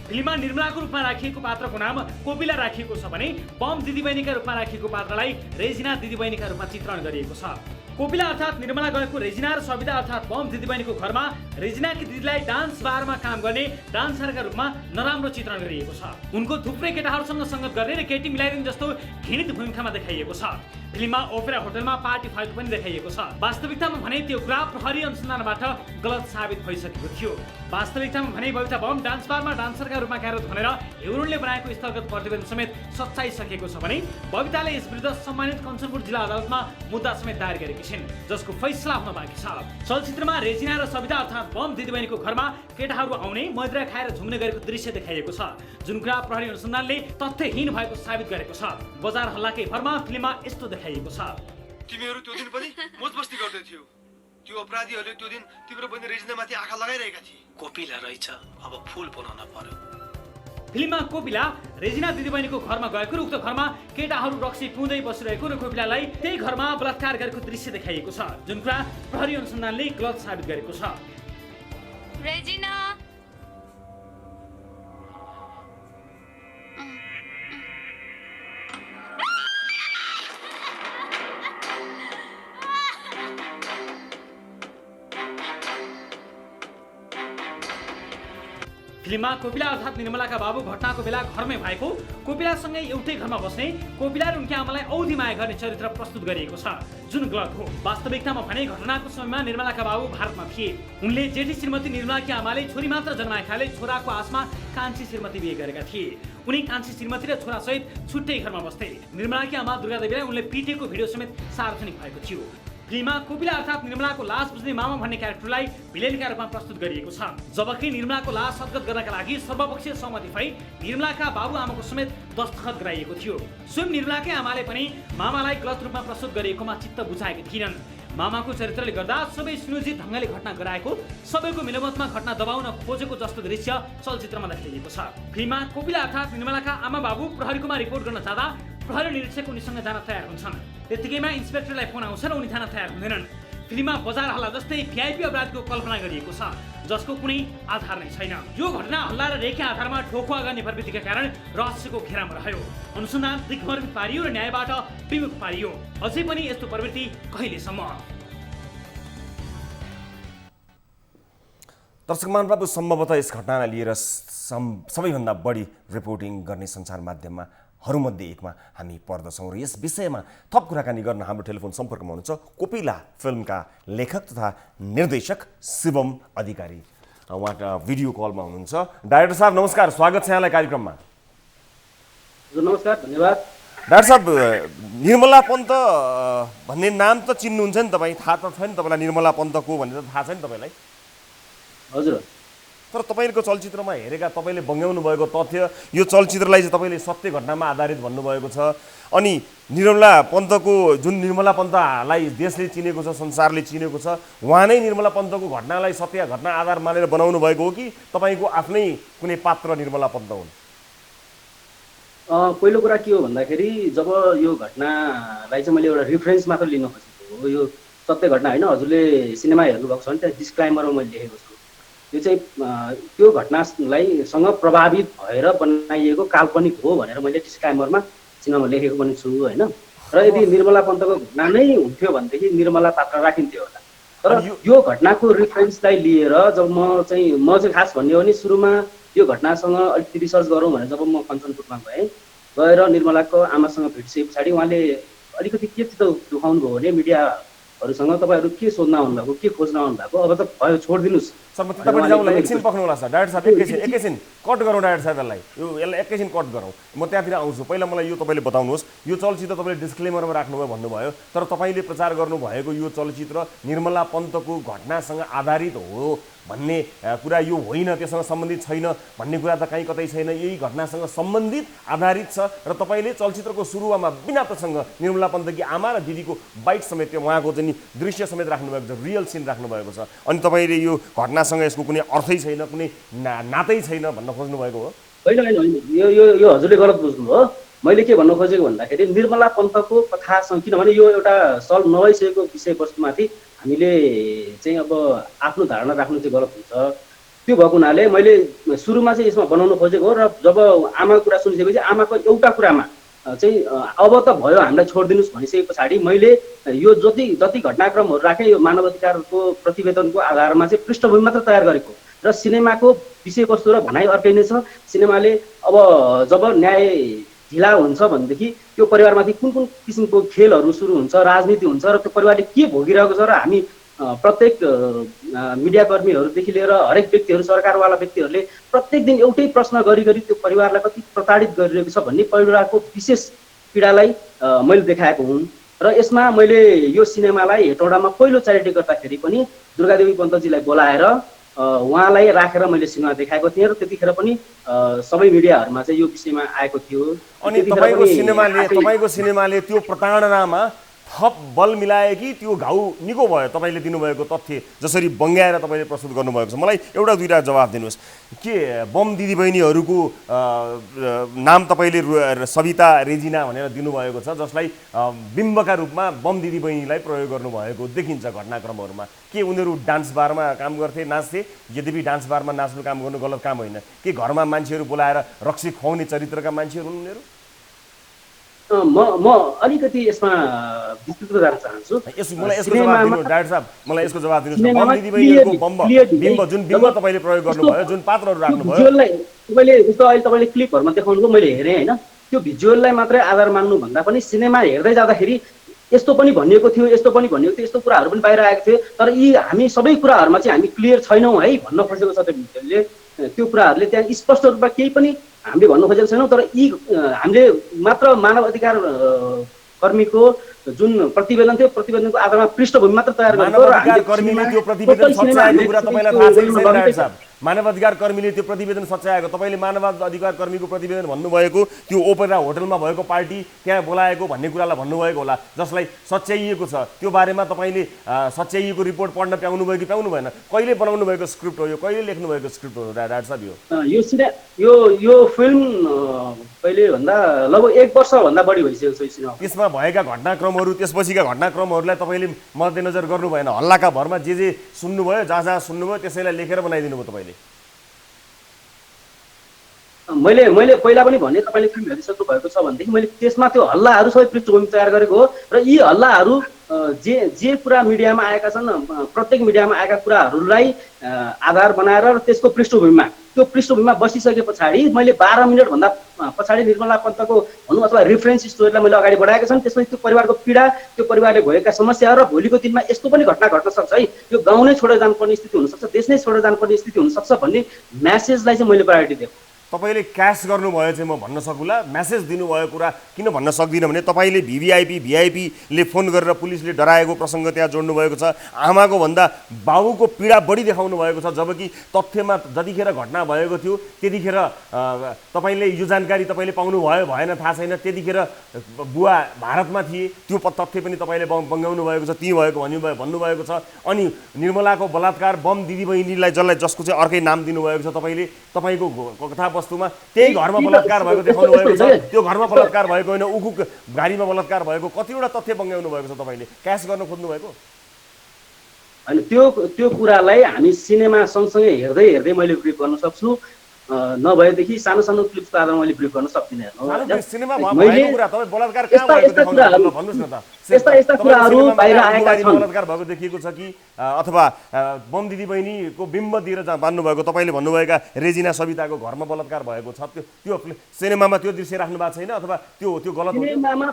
फिल्ममा निर्मलाको रूपमा राखिएको पात्रको नाम कोपिला राखिएको छ भने बम दिदीबहिनीका रूपमा राखिएको पात्रलाई रेजिना दिदीबहिनीका रूपमा चित्रण गरिएको छ। कोपिला अर्थात् निर्मला गएको रेजिना र सविता अर्थात् बम दिदीबहिनीको घरमा रेजिनाकी दिदीलाई डान्स बारमा काम गर्ने डान्सरका रूपमा नराम्रो चित्रण गरिएको छ। उनको थुप्रै केटाहरूसँग सङ्गत गर्ने र केटी मिलाइदिने जस्तो घृणित भूमिकामा देखाइएको छ। फिल्ममा ओपेरा होटलमा पार्टी फाइट पनि देखाइएको छ। वास्तविकतामा भने त्यो कुरा प्रहरी अनुसन्धानबाट गलत साबित भइसकेको थियो। वास्तविकतामा भने बबिता बम डान्स बारमा डान्सरका रूपमा कार्यरत भनेर हेरोनले बनाएको स्थलगत प्रतिवेदन समेत सच्चाइसकेको छ भने बबिताले यस विरुद्ध सम्मानित कञ्चनपुर जिल्ला अदालतमा मुद्दा समेत दायर गरेकी छिन्, जसको फैसला हुन बाँकी छ। चलचित्रमा रेजिना र सविता अर्थात् बम दिदीबहिनीको घरमा केटाहरू आउने मदिरा खाएर झुम्ने गरेको दृश्य देखाइएको छ, जुन कुरा प्रहरी अनुसन्धानले तथ्यहीन भएको साबित गरेको छ। बजार हल्लाकै भरमा फिल्ममा यस्तो देखाइएको छ। तिमीहरू त्यो दिन पनि मोजमस्ती गर्दै थियौ। त्यो अपराधीहरूले त्यो दिन तिम्रो बहिनी रेजिनामाथि आँखा लगाइरहेका थिए। कोपिला रहेछ, अब फुल बनाउन पर्यो। फिल्ममा कोपिला रेजिना दिदीबहिनीको घरमा गएको र उक्त घरमा केटाहरू रक्सी पिउँदै बसिरहेको र कोपिलालाई त्यही घरमा बलात्कार गरेको दृश्य देखाइएको छ, जुन कुरा प्रहरी अनुसन्धानले गलत साबित गरेको छ। रेजिना फिल्ममा कोपिला अर्थात् निर्मलाका बाबु घटनाको बेला घरमै भएको, कोपिलासँगै एउटै घरमा बस्ने, कोपिला र उनकी आमालाई औधी माया गर्ने चरित्र प्रस्तुत गरिएको छ, जुन गलत हो। वास्तविकतामा भने घटनाको समयमा निर्मलाका बाबु भारतमा थिए। उनले जेठी श्रीमती निर्मलाकी आमाले छोरी मात्र जन्माएकाले छोराको आशमा कान्छी श्रीमती बिहे गरेका थिए। उनी कान्छी श्रीमती र छोरासहित छुट्टै घरमा बस्थे। निर्मलाकी आमा दुर्गा देवीलाई उनले पिटेको भिडियो समेत सार्वजनिक भएको थियो। फिल्ममा कोपिला अर्थात् निर्मलाको लास बुझ्ने मामा भन्ने क्यारेक्टरलाई भिलेनका रूपमा प्रस्तुत गरिएको छ, जबकि निर्मलाको लास हतगत गर्नका लागि सर्वपक्षीय सहमति भई निर्मलाका बाबुआमाको समेत दस्तखत गराइएको थियो। स्वयं निर्मलाकै आमाले पनि मामालाई गलत रूपमा प्रस्तुत गरिएकोमा चित्त बुझाएकी थिएनन्। मामाको चरित्रले गर्दा सबै सुनियोजित ढङ्गले घटना गराएको, सबैको मिलोमतमा घटना दबाउन खोजेको जस्तो दृश्य चलचित्रमा देखाइएको छ। फिल्ममा कोपिला अर्थात् निर्मलाका आमा बाबु प्रहरीकोमा रिपोर्ट गर्न जाँदा प्रहरी निरीक्षक उनीसँग जान तयार हुन्छन्। त्यतिकैमा इन्सपेक्टरलाई फोन आउँछ र उनी जान तयार हुँदैनन्। फिल्ममा बजार हल्ला जस्तै भिआइपी अपराधको कल्पना गरिएको छ, जसको कुनै आधार नै छैन। यो घटना हल्ला र रेखा आधारमा ठोकुवा गर्ने प्रवृत्तिका कारण रहस्यको घेरामा रह्यो। अनुसन्धान दिग्भ्रमित पारियो र न्यायबाट विमुख पारियो। अझै पनि यस्तो प्रवृत्ति कहिलेसम्म? दर्शक महानुभाव, सम्भवतः यस घटनालाई लिएर सबैभन्दा बढी रिपोर्टिङ गर्ने सञ्चार माध्यममा हरूमध्ये एकमा हामी पर्दछौँ र यस विषयमा थप कुराकानी गर्न हाम्रो टेलिफोन सम्पर्कमा हुनुहुन्छ कोपिला फिल्मका लेखक तथा निर्देशक शिवम अधिकारी। उहाँ भिडियो कलमा हुनुहुन्छ। डाइरेक्टर साहब नमस्कार, स्वागत छ यहाँलाई कार्यक्रममा। नमस्कार, धन्यवाद। डाक्टर साहब, निर्मला पन्त भन्ने नाम त चिन्नुहुन्छ नि तपाईँ, थाहा त छ नि तपाईँलाई निर्मला पन्त को भनेर थाहा छ नि तपाईँलाई? हजुर। तर तपाईँको चलचित्रमा हेरेका तपाईँले बङ्ग्याउनु भएको तथ्य, यो चलचित्रलाई चाहिँ तपाईँले सत्य घटनामा आधारित भन्नुभएको छ। अनि निर्मला पन्तको जुन निर्मला पन्तलाई देशले चिनेको छ, संसारले चिनेको छ, उहाँ नै निर्मला पन्तको घटनालाई सत्य घटना आधार मानेर बनाउनु भएको हो कि तपाईँको आफ्नै कुनै पात्र निर्मला पन्त हुन्? पहिलो कुरा के हो भन्दाखेरि जब यो घटनालाई चाहिँ मैले एउटा रिफरेन्स मात्र लिन खोजेको हो, यो सत्य घटना होइन। हजुरले सिनेमा हेर्नुभएको छ भने त्यहाँ डिस्क्लाइमरमा मैले लेखेको छु, यो चाहिँ त्यो घटनालाई सँग प्रभावित भएर बनाइएको काल्पनिक हो भनेर मैले डिस्क्लाइमरमा सिनेमामा लेखेको पनि छु होइन। र यदि निर्मला पन्तको घटना नै हुन्थ्यो भनेदेखि निर्मला पात्र राखिन्थ्यो होला। तर यो घटनाको रिफरेन्सलाई लिएर जब म चाहिँ खास भन्ने हो भने सुरुमा यो घटनासँग अलिकति रिसर्च गरौँ भनेर जब म कञ्चनपुरमा गएर निर्मलाको आमासँग भेटिसके पछाडि उहाँले अलिकति के त दुखाउनु भयो भने मिडियाहरूसँग तपाईँहरू के सोध्न आउनुभएको, के खोज्न आउनुभएको, अब त भयो छोडिदिनुहोस्। एकछिन पक्नु होला सर, डाइरेक्टर साहब एकैछिन कट गरौँ। डाइरेक्टर साहब यसलाई एकैछिन कट गरौँ, म त्यहाँतिर आउँछु। पहिला मलाई यो तपाईँले बताउनुहोस्, यो चलचित्र तपाईँले डिस्क्लेमरमा राख्नुभयो भन्नुभयो, तर तपाईँले प्रचार गर्नुभएको यो चलचित्र निर्मला पन्तको घटनासँग आधारित हो भन्ने कुरा यो होइन, त्यससँग सम्बन्धित छैन भन्ने कुरा त कहीँ कतै छैन। यही घटनासँग सम्बन्धित आधारित छ र तपाईँले चलचित्रको सुरुवामा बिना प्रसङ्ग निर्मला पन्तकी आमा र दिदीको बाइक समेत उहाँको चाहिँ दृश्य समेत राख्नुभएको छ, रियल सिन राख्नुभएको छ। अनि तपाईँले यो घटनासँग यसको कुनै अर्थै छैन, कुनै नातै छैन भन्न खोज्नु भएको हो? होइन होइन, यो हजुरले गलत बुझ्नु हो। मैले के भन्नु खोजेको भन्दाखेरि निर्मला पन्तको कथासँग, किनभने यो एउटा सल्भ नभइसकेको विषयवस्तुमाथि हामीले चाहिँ अब आफ्नो धारणा राख्नु चाहिँ गलत हुन्छ। त्यो भएको हुनाले मैले सुरुमा चाहिँ यसमा बनाउन खोजेको हो। र जब आमाको कुरा सुनिसकेपछि आमाको एउटा कुरामा चाहिँ अब त भयो हामीलाई छोडिदिनुहोस् भनिसके पछाडि मैले यो जति घटनाक्रमहरू राखेँ यो मानव अधिकारको प्रतिवेदनको आधारमा चाहिँ पृष्ठभूमि मात्र तयार गरेको र सिनेमाको विषयवस्तु र भनाइ अर्कै नै छ। सिनेमाले अब जब न्याय ढिला हुन्छ भनेदेखि त्यो परिवारमाथि कुन कुन किसिमको खेलहरू सुरु हुन्छ, राजनीति हुन्छ र त्यो परिवारले के भोगिरहेको छ र हामी प्रत्येक मिडियाकर्मीहरूदेखि लिएर हरेक व्यक्तिहरू, सरकारवाला व्यक्तिहरूले प्रत्येक दिन एउटै प्रश्न गरी त्यो परिवारलाई कति प्रताडित गरिरहेको छ भन्ने परिवारको विशेष पीडालाई मैले देखाएको हुँ। र यसमा मैले यो सिनेमालाई हेटौडामा पहिलो च्यारिटी गर्दाखेरि पनि दुर्गादेवी पन्तजीलाई बोलाएर उहाँलाई राखेर मैले सिनेमा देखाएको थिएँ र त्यतिखेर पनि सबै मिडियाहरूमा चाहिँ यो विषयमा आएको थियो। अनि तपाईँको सिनेमाले त्यो प्रताडनामा थप बल मिलाए कि त्यो घाउ निको भयो? तपाईँले दिनुभएको तथ्य जसरी बङ्ग्याएर तपाईँले प्रस्तुत गर्नुभएको छ, मलाई एउटा दुईवटा जवाफ दिनुहोस्। के बम दिदीबहिनीहरूको नाम तपाईँले सविता रेजिना भनेर दिनुभएको छ, जसलाई बिम्बका रूपमा बम दिदीबहिनीलाई प्रयोग गर्नुभएको देखिन्छ घटनाक्रमहरूमा? के उनीहरू डान्स बारमा काम गर्थे, नाच्थे? यद्यपि डान्स बारमा नाच्नु काम गर्नु गलत काम होइन, के घरमा मान्छेहरू बोलाएर रक्सी खुवाउने चरित्रका मान्छेहरू हुन् उनीहरू? म अलिकति यसमा विस्तृत जान चाहन्छु। मलाई यसको जवाब दिनु डाक्टर साहब, मलाई यसको जवाब दिनुहोस्। बम दिदीबहिनीहरूको बिम्ब जुन बिम्ब तपाईँले प्रयोग गर्नुभयो, जुन पात्रहरू राख्नुभयो, तपाईँले जस्तो अहिले तपाईँले क्लिपहरूमा देखाउनुको मैले हेरेँ होइन, त्यो भिजुअललाई मात्रै आधार मान्नु भन्दा पनि सिनेमा हेर्दै जाँदाखेरि यस्तो पनि भनिएको थियो, यस्तो पनि भनिएको थियो, यस्तो कुराहरू पनि बाहिर आएको थियो। तर यी हामी सबै कुराहरूमा चाहिँ हामी क्लियर छैनौँ है भन्न खोजेको छ त्यो भिजुअलले। त्यो कुराहरूले त्यहाँ स्पष्ट रूपमा केही पनि हामीले भन्नु खोजेको छैनौँ। तर यी हामीले मात्र मानव अधिकार कर्मीको जुन प्रतिवेदन थियो, प्रतिवेदनको आधारमा पृष्ठभूमि मात्र तयार गरेको। मानव अधिकार कर्मीले त्यो प्रतिवेदन सच्याएको, तपाईँले मानव अधिकार कर्मीको प्रतिवेदन भन्नुभएको त्यो ओपेरा होटलमा भएको पार्टी त्यहाँ बोलाएको भन्ने कुरालाई भन्नुभएको होला, जसलाई सच्याइएको छ। त्यो बारेमा तपाईँले सच्याइएको रिपोर्ट पढ्न पाउनु भयो कि पाउनु भएन? कहिले बनाउनु भएको स्क्रिप्ट हो यो? कहिले लेख्नु भएको स्क्रिप्ट हो डाक्टर साहब? यो फिल्म कहिले भन्दा लगभग 1 वर्षभन्दा बढी भइसकेको छ। त्यसमा भएका घटनाक्रमहरू, त्यसपछिका घटनाक्रमहरूलाई तपाईँले मध्यनजर गर्नु भएन? हल्लाका भरमा जे सुन्नुभयो, जहाँ सुन्नुभयो त्यसैलाई लेखेर बनाइदिनु भयो तपाईँले? मैले पहिला पनि भने तपाईँले फिल्म हेरिसक्नु भएको छ भनेदेखि मैले त्यसमा त्यो हल्लाहरू सबै पृष्ठभूमि तयार गरेको हो। र यी हल्लाहरू जे कुरा मिडियामा आएका छन्, प्रत्येक मिडियामा आएका कुराहरूलाई आधार बनाएर र त्यसको पृष्ठभूमिमा, त्यो पृष्ठभूमिमा बसिसके पछाडि मैले 12 मिनटभन्दा पछाडि निर्मला पन्तको भनौँ अथवा रेफरेन्स स्टोरीलाई मैले अगाडि बढाएका छन्। त्यसपछि त्यो परिवारको पीडा, त्यो परिवारले भएका समस्याहरू र भोलिको दिनमा यस्तो पनि घटना घट्न सक्छ है, यो गाउँ नै छोडेर जानुपर्ने स्थिति हुनसक्छ, देश नै छोडेर जानुपर्ने स्थिति हुनसक्छ भन्ने म्यासेजलाई चाहिँ मैले प्रायोरिटी दिएको। तपाईँले क्यास गर्नुभयो चाहिँ म भन्न सकुला, म्यासेज दिनुभएको कुरा किन भन्न सक्दिनँ भने तपाईँले भिआइपीले फोन गरेर पुलिसले डराएको प्रसङ्ग त्यहाँ जोड्नु भएको छ। आमाको भन्दा बाबुको पीडा बढी देखाउनु भएको छ, जबकि तथ्यमा जतिखेर घटना भएको थियो त्यतिखेर तपाईँले यो जानकारी तपाईँले पाउनुभयो भएन थाहा छैन। त्यतिखेर बुवा भारतमा थिए, त्यो तथ्य पनि तपाईँले बङ्गाउनु भएको छ, ती भएको भन्नुभएको छ। अनि निर्मलाको बलात्कार बम दिदीबहिनीलाई जसको चाहिँ अर्कै नाम दिनुभएको छ तपाईँले, तपाईँको कथा वस्तुमा त्यही घरमा बलात्कार भएको देखाउनु भएको छ। त्यो घरमा बलात्कार भएको होइन, उखु गाडीमा बलात्कार भएको, कतिवटा तथ्य बङ्गाउनु भएको छ। तपाईँले क्यास गर्न खोज्नु भएको होइन? त्यो कुरालाई हामी सिनेमा सँगसँगै हेर्दै मैले ब्रिफ गर्न सक्छु, नभएदेखि सानो सानो क्लिप्सको आधारमा मैले ब्रिफ गर्न सक्दिनँ। यस्ता कुराहरू बाहिर आएका छन्। बलात्कार भएको देखिएको छ कि अथवा बम दिदीबहिनीको बिम्ब दिएर बान्नु भएको, तपाईँले भन्नुभएका रेजिना सविताको घरमा बलात्कार भएको छ, त्यो सिनेमामा त्यो दृश्य राख्नु भएको छैन अथवा त्यो गलत हो? सिनेमामा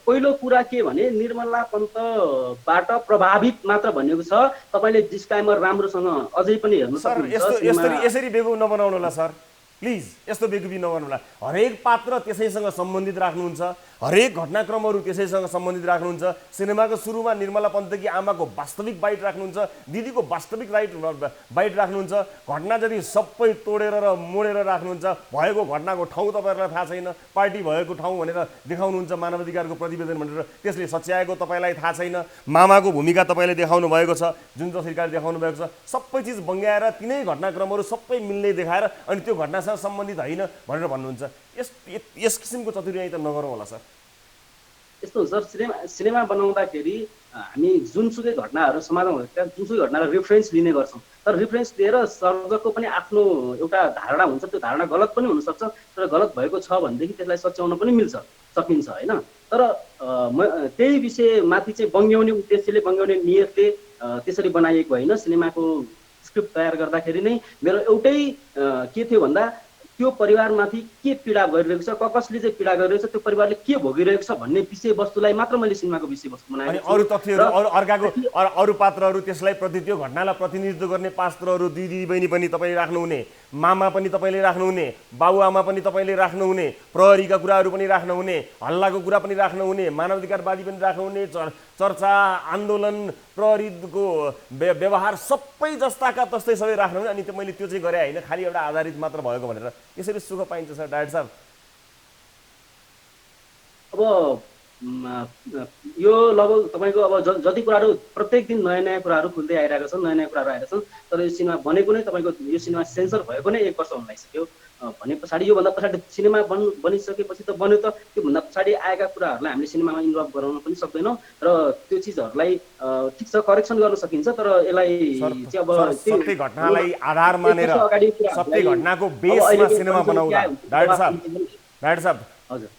पहिलो कुरा के भने निर्मला पन्तबाट प्रभावित मात्र भनेको छ। तपाईँले डिस्क्लाइमर राम्रोसँग अझै पनि हेर्नु सक्नुहुन्छ। यसरी बेगु नबनाउनु होला सर, प्लिज। यस्तो बेगुबी नगर्नु होला। हरेक पात्र त्यसैसँग सम्बन्धित राख्नुहुन्छ, हरेक घटनाक्रमहरू त्यसैसँग सम्बन्धित राख्नुहुन्छ। सिनेमाको सुरुमा निर्मला पन्तकी आमाको वास्तविक बाइट राख्नुहुन्छ, दिदीको वास्तविक बाइट राख्नुहुन्छ। घटना जति सबै तोडेर र मोडेर राख्नुहुन्छ। भएको घटनाको ठाउँ तपाईँहरूलाई थाहा छैन, पार्टी भएको ठाउँ भनेर देखाउनुहुन्छ मानवाधिकारको प्रतिवेदन भनेर, त्यसले सच्याएको तपाईँलाई थाहा छैन। मामाको भूमिका तपाईँले देखाउनु भएको छ, जुन तरिकाले देखाउनु भएको छ। सबै चिज बङ्ग्याएर तिनै घटनाक्रमहरू सबै मिल्ने देखाएर अनि त्यो घटनासँग सम्बन्धित होइन भनेर भन्नुहुन्छ। यस किसिमको चतुर्याई त नगरौँ होला सर। यस्तो सर, सिनेमा बनाउँदाखेरि हामी जुनसुकै घटनाहरू समाजमा भएका जुनसुकै घटनालाई रेफरेन्स लिने गर्छौँ। तर रेफरेन्स लिएर सर्जकको पनि आफ्नो एउटा धारणा हुन्छ, त्यो धारणा गलत पनि हुनसक्छ। तर गलत भएको छ भनेदेखि त्यसलाई सच्याउन पनि सकिन्छ होइन। तर त्यही विषयमाथि चाहिँ बङ्ग्याउने उद्देश्यले, बङ्ग्याउने नियतले त्यसरी बनाइएको होइन। सिनेमाको स्क्रिप्ट तयार गर्दाखेरि नै मेरो एउटै के थियो भन्दा त्यो परिवारमाथि के पीडा गरिरहेको छ, कसले चाहिँ पीडा गरिरहेको छ, त्यो परिवारले के भोगिरहेको छ भन्ने विषयवस्तुलाई मात्र मैले सिनेमाको विषयवस्तु बनाएको छु। अरू तथ्यहरू, अर्काको अरू पात्रहरू, त्यसलाई त्यो घटनालाई प्रतिनिधित्व गर्ने पात्रहरू, दिदी बहिनी पनि तपाईँले राख्नुहुने, मामा पनि तपाईँले राख्नुहुने, बाबुआमा पनि तपाईँले राख्नुहुने, प्रहरीका कुराहरू पनि राख्नुहुने, हल्लाको कुरा पनि राख्नुहुने, मानवाधिकारवादी पनि राख्नुहुने, चर्चा, आन्दोलन, प्रहरीको व्यवहार सबै जस्ताका तस्तै सबै राख्नुहुने। अनि मैले त्यो चाहिँ गरेँ होइन, खालि एउटा आधारित मात्र भएको भनेर यसरी सुख पाइन्छ सर डाक्टर साहब? अब यो लगभग तपाईँको अब जति कुराहरू प्रत्येक दिन नयाँ नयाँ कुराहरू खुल्दै आइरहेको छन्, नयाँ नयाँ कुराहरू आइरहेको छन्। तर यो सिनेमा बनेको नै तपाईँको यो सिनेमा सेन्सर भएको नै 1 वर्ष हुन लागिसक्यो। भने पछाडि योभन्दा पछाडि सिनेमा बनिसकेपछि त बन्यो, त त्योभन्दा पछाडि आएका कुराहरूलाई हामीले सिनेमामा इन्भल्भ गराउन पनि सक्दैनौँ र त्यो चिजहरूलाई ठिक छ करेक्सन गर्न सकिन्छ। तर यसलाई चाहिँ अब सत्य घटनालाई आधार मानेर, सत्य घटनाको बेसमा सिनेमा बनाउँदा डाक्टर साहब हजुर,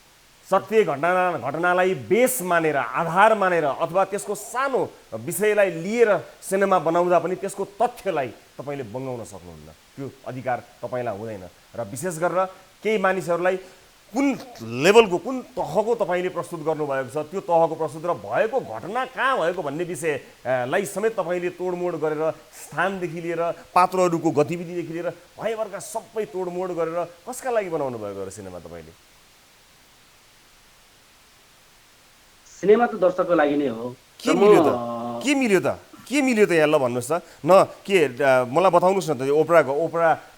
सत्य घटनालाई बेस मानेर, आधार मानेर अथवा त्यसको सानो विषयलाई लिएर सिनेमा बनाउँदा पनि त्यसको तथ्यलाई तपाईँले बङ्गाउन सक्नुहुन्न। त्यो अधिकार तपाईँलाई हुँदैन। र विशेष गरेर केही मानिसहरूलाई कुन लेभलको, कुन तहको तपाईँले प्रस्तुत गर्नुभएको छ, त्यो तहको प्रस्तुत र भएको घटना कहाँ भएको भन्ने विषयलाई समेत तपाईँले तोडमोड गरेर, स्थानदेखि लिएर पात्रहरूको गतिविधिदेखि लिएर भयभरका सबै तोडमोड गरेर कसका लागि बनाउनु भएको र सिनेमा तपाईँले? सिनेमा त दर्शकको लागि नै हो। के मिल्यो त यहाँ ल भन्नुहोस् त न, के मलाई बताउनुहोस् न त। ओपरा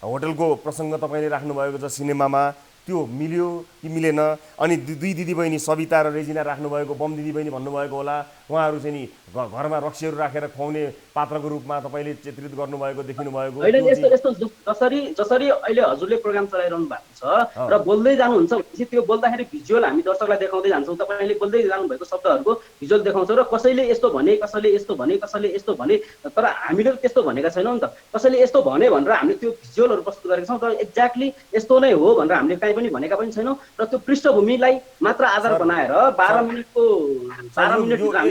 होटलको प्रसङ्ग तपाईँले राख्नुभएको छ सिनेमामा, त्यो मिल्यो कि मिलेन? अनि दुई दिदीबहिनी सविता र रेजिना राख्नुभएको, बम दिदीबहिनी भन्नुभएको होला, उहाँहरू चाहिँ नि घरमा रक्सीहरू राखेर खुवाउने पात्रको रूपमा तपाईँले चित्रित गर्नुभएको देखिनु भएको। जसरी अहिले हजुरले प्रोग्राम चलाइरहनु भएको छ र बोल्दै जानुहुन्छ भनेपछि त्यो बोल्दाखेरि भिजुअल हामी दर्शकलाई देखाउँदै जान्छौँ। तपाईँले बोल्दै जानुभएको शब्दहरूको भिजुअल देखाउँछौँ र कसैले यस्तो भने, कसैले यस्तो भने, कसैले यस्तो भने, तर हामीले त्यस्तो भनेका छैनौँ नि त। कसैले यस्तो भने भनेर हामीले त्यो भिजुअलहरू प्रस्तुत गरेका छौँ, तर एक्ज्याक्टली यस्तो नै हो भनेर हामीले काहीँ पनि भनेका पनि छैनौँ। र त्यो पृष्ठभूमिलाई मात्र आधार बनाएर 12 मिनट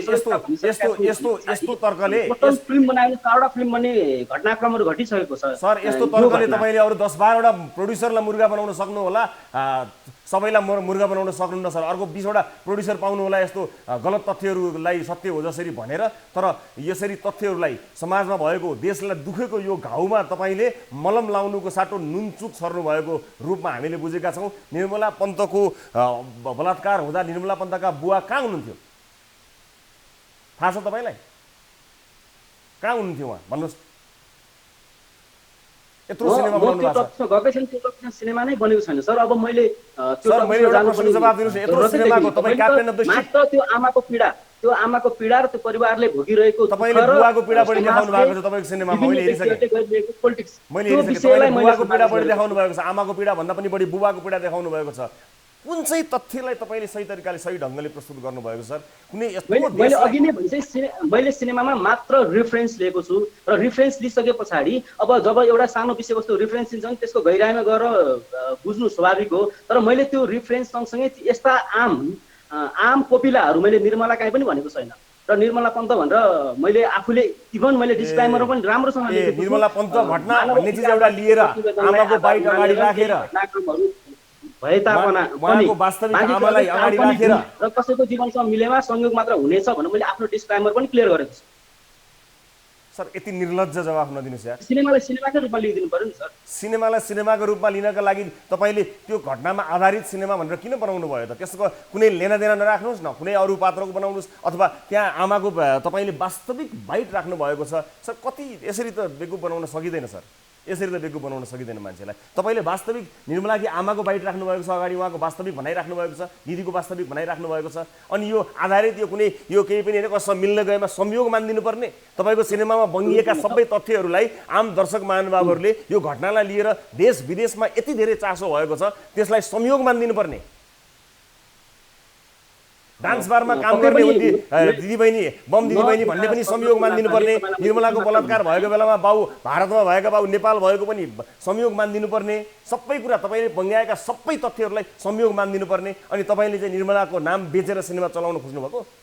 यस्तो तर्कले फिल्म बनायो, 4वटा फिल्म बन्ने घटनाक्रमहरू घटिसकेको छ सर। यस्तो तर्कले तपाईँले अरू 10-12वटा प्रोड्युसरलाई मुर्गा बनाउन सक्नु होला, सबैलाई मुर्गा बनाउन सक्नुहुन्न सर। अर्को 20वटा प्रोड्युसर पाउनु होला यस्तो गलत तथ्यहरूलाई सत्य हो जसरी भनेर। तर यसरी तथ्यहरूलाई, समाजमा भएको, देशलाई दुखेको यो घाउमा तपाईँले मलम लाउनुको साटो नुनचुक सर्नु भएको रूपमा हामीले बुझेका छौँ। निर्मला पन्तको बलात्कार हुँदा निर्मला पन्तका बुवा कहाँ हुनुहुन्थ्यो थाहा छ तपाईँलाई? कहाँ हुनुहुन्थ्यो उहाँ भन्नुहोस्? यत्रो सिनेमा बनाउनु भएको छ, सिनेमा नै बनेको छैन सर। अब मैले एउटा प्रश्नको जवाब दिनुहोस्। यत्रो सिनेमाको तपाईँ क्याप्टेन अफ द शिप, मात्र त्यो आमाको पीडा र त्यो परिवारले भोगिरहेको तपाईँले बुवाको पीडा बढी देखाउनु भएको छ तपाईँको सिनेमामा। मैले हेरिसकेँ, तपाईँले बुवाको पीडा बढी देखाउनु भएको छ, आमाको पीडा भन्दा पनि बढी बुवाको पीडा देखाउनु भएको छ। कुन चाहिँ तथ्यलाई तपाईँले सही तरिकाले, सही ढङ्गले प्रस्तुत गर्नुभएको सर? कुनै मैले अघि नै भनिसकेँ, मैले सिनेमामा मात्र रेफरेन्स लिएको छु र रेफरेन्स लिइसके पछाडि अब जब एउटा सानो विषयवस्तु रेफरेन्स लिन्छ भने त्यसको गहिराइमा गएर बुझ्नु स्वाभाविक हो। तर मैले त्यो रेफरेन्स सँगसँगै यस्ता आम कोपिलाहरू मैले निर्मला काहीँ पनि भनेको छैन। र निर्मला पन्त भनेर मैले आफूले इभन मैले डिस्क्लाइमर पनि राम्रोसँग निर्मला पन्त घटना भन्ने चिज एउटा लिएर आमाको बाइक अगाडि राखेर भए तापनि उहाँको वास्तविक आमालाई अगाडि राखेर र कसैको जीवनसँग मिलेमा संयोग मात्र हुनेछ भनेर मैले आफ्नो डिस्क्लाइमर पनि क्लियर गरेको छु। सर यति निर्लज्ज जवाफ नदिनुहोस् यार। सिनेमालाई सिनेमाकै रूपमा लिइदिनु पर्यो नि सर। सिनेमालाई सिनेमाको रूपमा लिनका लागि तपाईँले त्यो घटनामा आधारित सिनेमा भनेर किन बनाउनु भयो त? त्यसको कुनै लेनादेना नराख्नुहोस् न, कुनै अरू पात्रको बनाउनुहोस्, अथवा त्यहाँ आमाको तपाईँले वास्तविक बाइट राख्नु भएको छ। सर कति यसरी त बेगु बनाउन सकिँदैन सर, यसरी त बेगु बनाउन सकिँदैन मान्छेलाई। तपाईँले वास्तविक निर्मलाकी आमाको बाइट राख्नु भएको छ, अगाडि उहाँको वास्तविक भनाइराख्नु भएको छ, दिदीको वास्तविक भनाइराख्नु भएको छ, अनि यो आधारित यो कुनै यो केही पनि होइन कसम मिल्न गएमा संयोग मानिदिनु पर्ने? तपाईँको सिनेमामा बङ्गिएका सबै तथ्यहरूलाई आम दर्शक महानुभावहरूले यो घटनालाई लिएर देश विदेशमा यति धेरै चासो भएको छ, त्यसलाई संयोग मानिदिनु पर्ने? डान्स बारमा काम गर्ने दिदीबहिनी बम दिदीबहिनी भन्ने पनि संयोग मानिदिनु पर्ने? निर्मलाको बलात्कार भएको बेलामा बाउ भारतमा भएका बाउ नेपाल भएको पनि संयोग मानिदिनु पर्ने? सबै कुरा तपाईँले बङ्ग्याएका सबै तथ्यहरूलाई संयोग मानिदिनु पर्ने? अनि तपाईँले चाहिँ निर्मलाको नाम बेचेर सिनेमा चलाउन खोज्नुभएको?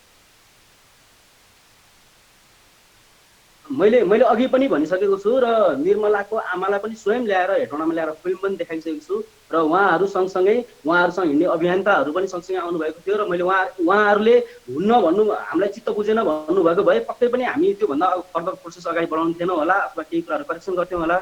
मैले अघि पनि भनिसकेको छु र निर्मलाको आमालाई पनि स्वयं ल्याएर हेटौँडामा ल्याएर फिल्म पनि देखाइसकेको छु र उहाँहरू सँगसँगै उहाँहरूसँग हिँड्ने अभियन्ताहरू पनि सँगसँगै आउनुभएको थियो र मैले उहाँहरूले हुन्न भन्नु हामीलाई चित्त बुझेन भन्नुभएको भए पक्कै पनि हामी त्योभन्दा फर्दर प्रोसेस अगाडि बढाउनु थिएनौँ होला अथवा केही कुराहरू करेक्सन गर्थ्यौँ होला।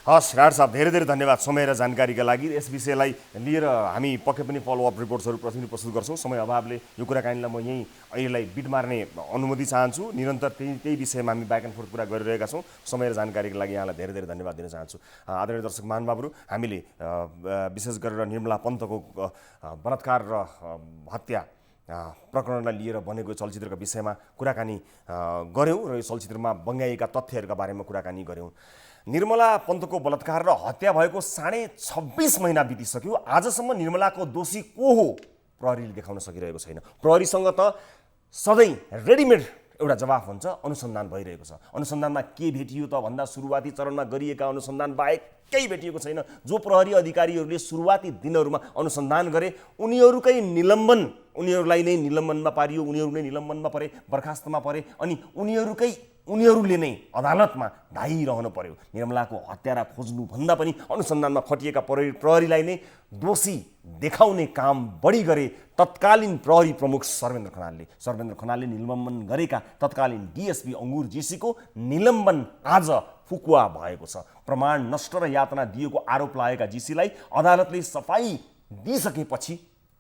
हस् राड साहब, धेरै धेरै धन्यवाद समय र जानकारीका लागि। यस विषयलाई लिएर हामी पक्कै पनि फलोअप रिपोर्ट्सहरू प्रतिदिन प्रस्तुत गर्छौँ। समय अभावले यो कुराकानीलाई म यहीँ अहिलेलाई बिट मार्ने अनुमति चाहन्छु। निरन्तर त्यही विषयमा हामी ब्याक एन्ड फोर्थ कुरा गरिरहेका छौँ। समय र जानकारीको लागि यहाँलाई धेरै धेरै धन्यवाद दिन चाहन्छु। आदरणीय दर्शक महानुभावहरू, हामीले विशेष गरेर निर्मला पन्तको बलात्कार र हत्या प्रकरणलाई लिएर बनेको चलचित्रका विषयमा कुराकानी गऱ्यौँ र यो चलचित्रमा बङ्ग्याएका तथ्यहरूका बारेमा कुराकानी गऱ्यौँ। निर्मला पन्तको बलात्कार र हत्या भएको 26.5 महिना बितिसक्यो। आजसम्म निर्मलाको दोषी को हो प्रहरीले देखाउन सकिरहेको छैन। प्रहरीसँग त सधैँ रेडिमेड एउटा जवाफ हुन्छ, अनुसन्धान भइरहेको छ। अनुसन्धानमा के भेटियो त भन्दा सुरुवाती चरणमा गरिएका अनुसन्धान बाहेक केही भेटिएको छैन। जो प्रहरी अधिकारीहरूले सुरुवाती दिनहरूमा अनुसन्धान गरे उनीहरूलाई नै निलम्बनमा पारियो, उनीहरू नै निलम्बनमा परे, बर्खास्तमा परे, अनि उनीहरूले नै अदालतमा धाइरहनु पर्यो। निर्मलाको हत्यारा खोज्नुभन्दा पनि अनुसन्धानमा खटिएका प्रहरीलाई नै दोषी देखाउने काम बढी गरे तत्कालीन प्रहरी प्रमुख सर्वेन्द्र खनालले निलम्बन गरेका तत्कालीन डिएसपी अङ्गुर जीसीको निलम्बन आज फुकुवा भएको छ। प्रमाण नष्ट र यातना दिएको आरोप लागेका जीसीलाई अदालतले सफाई दिइसकेपछि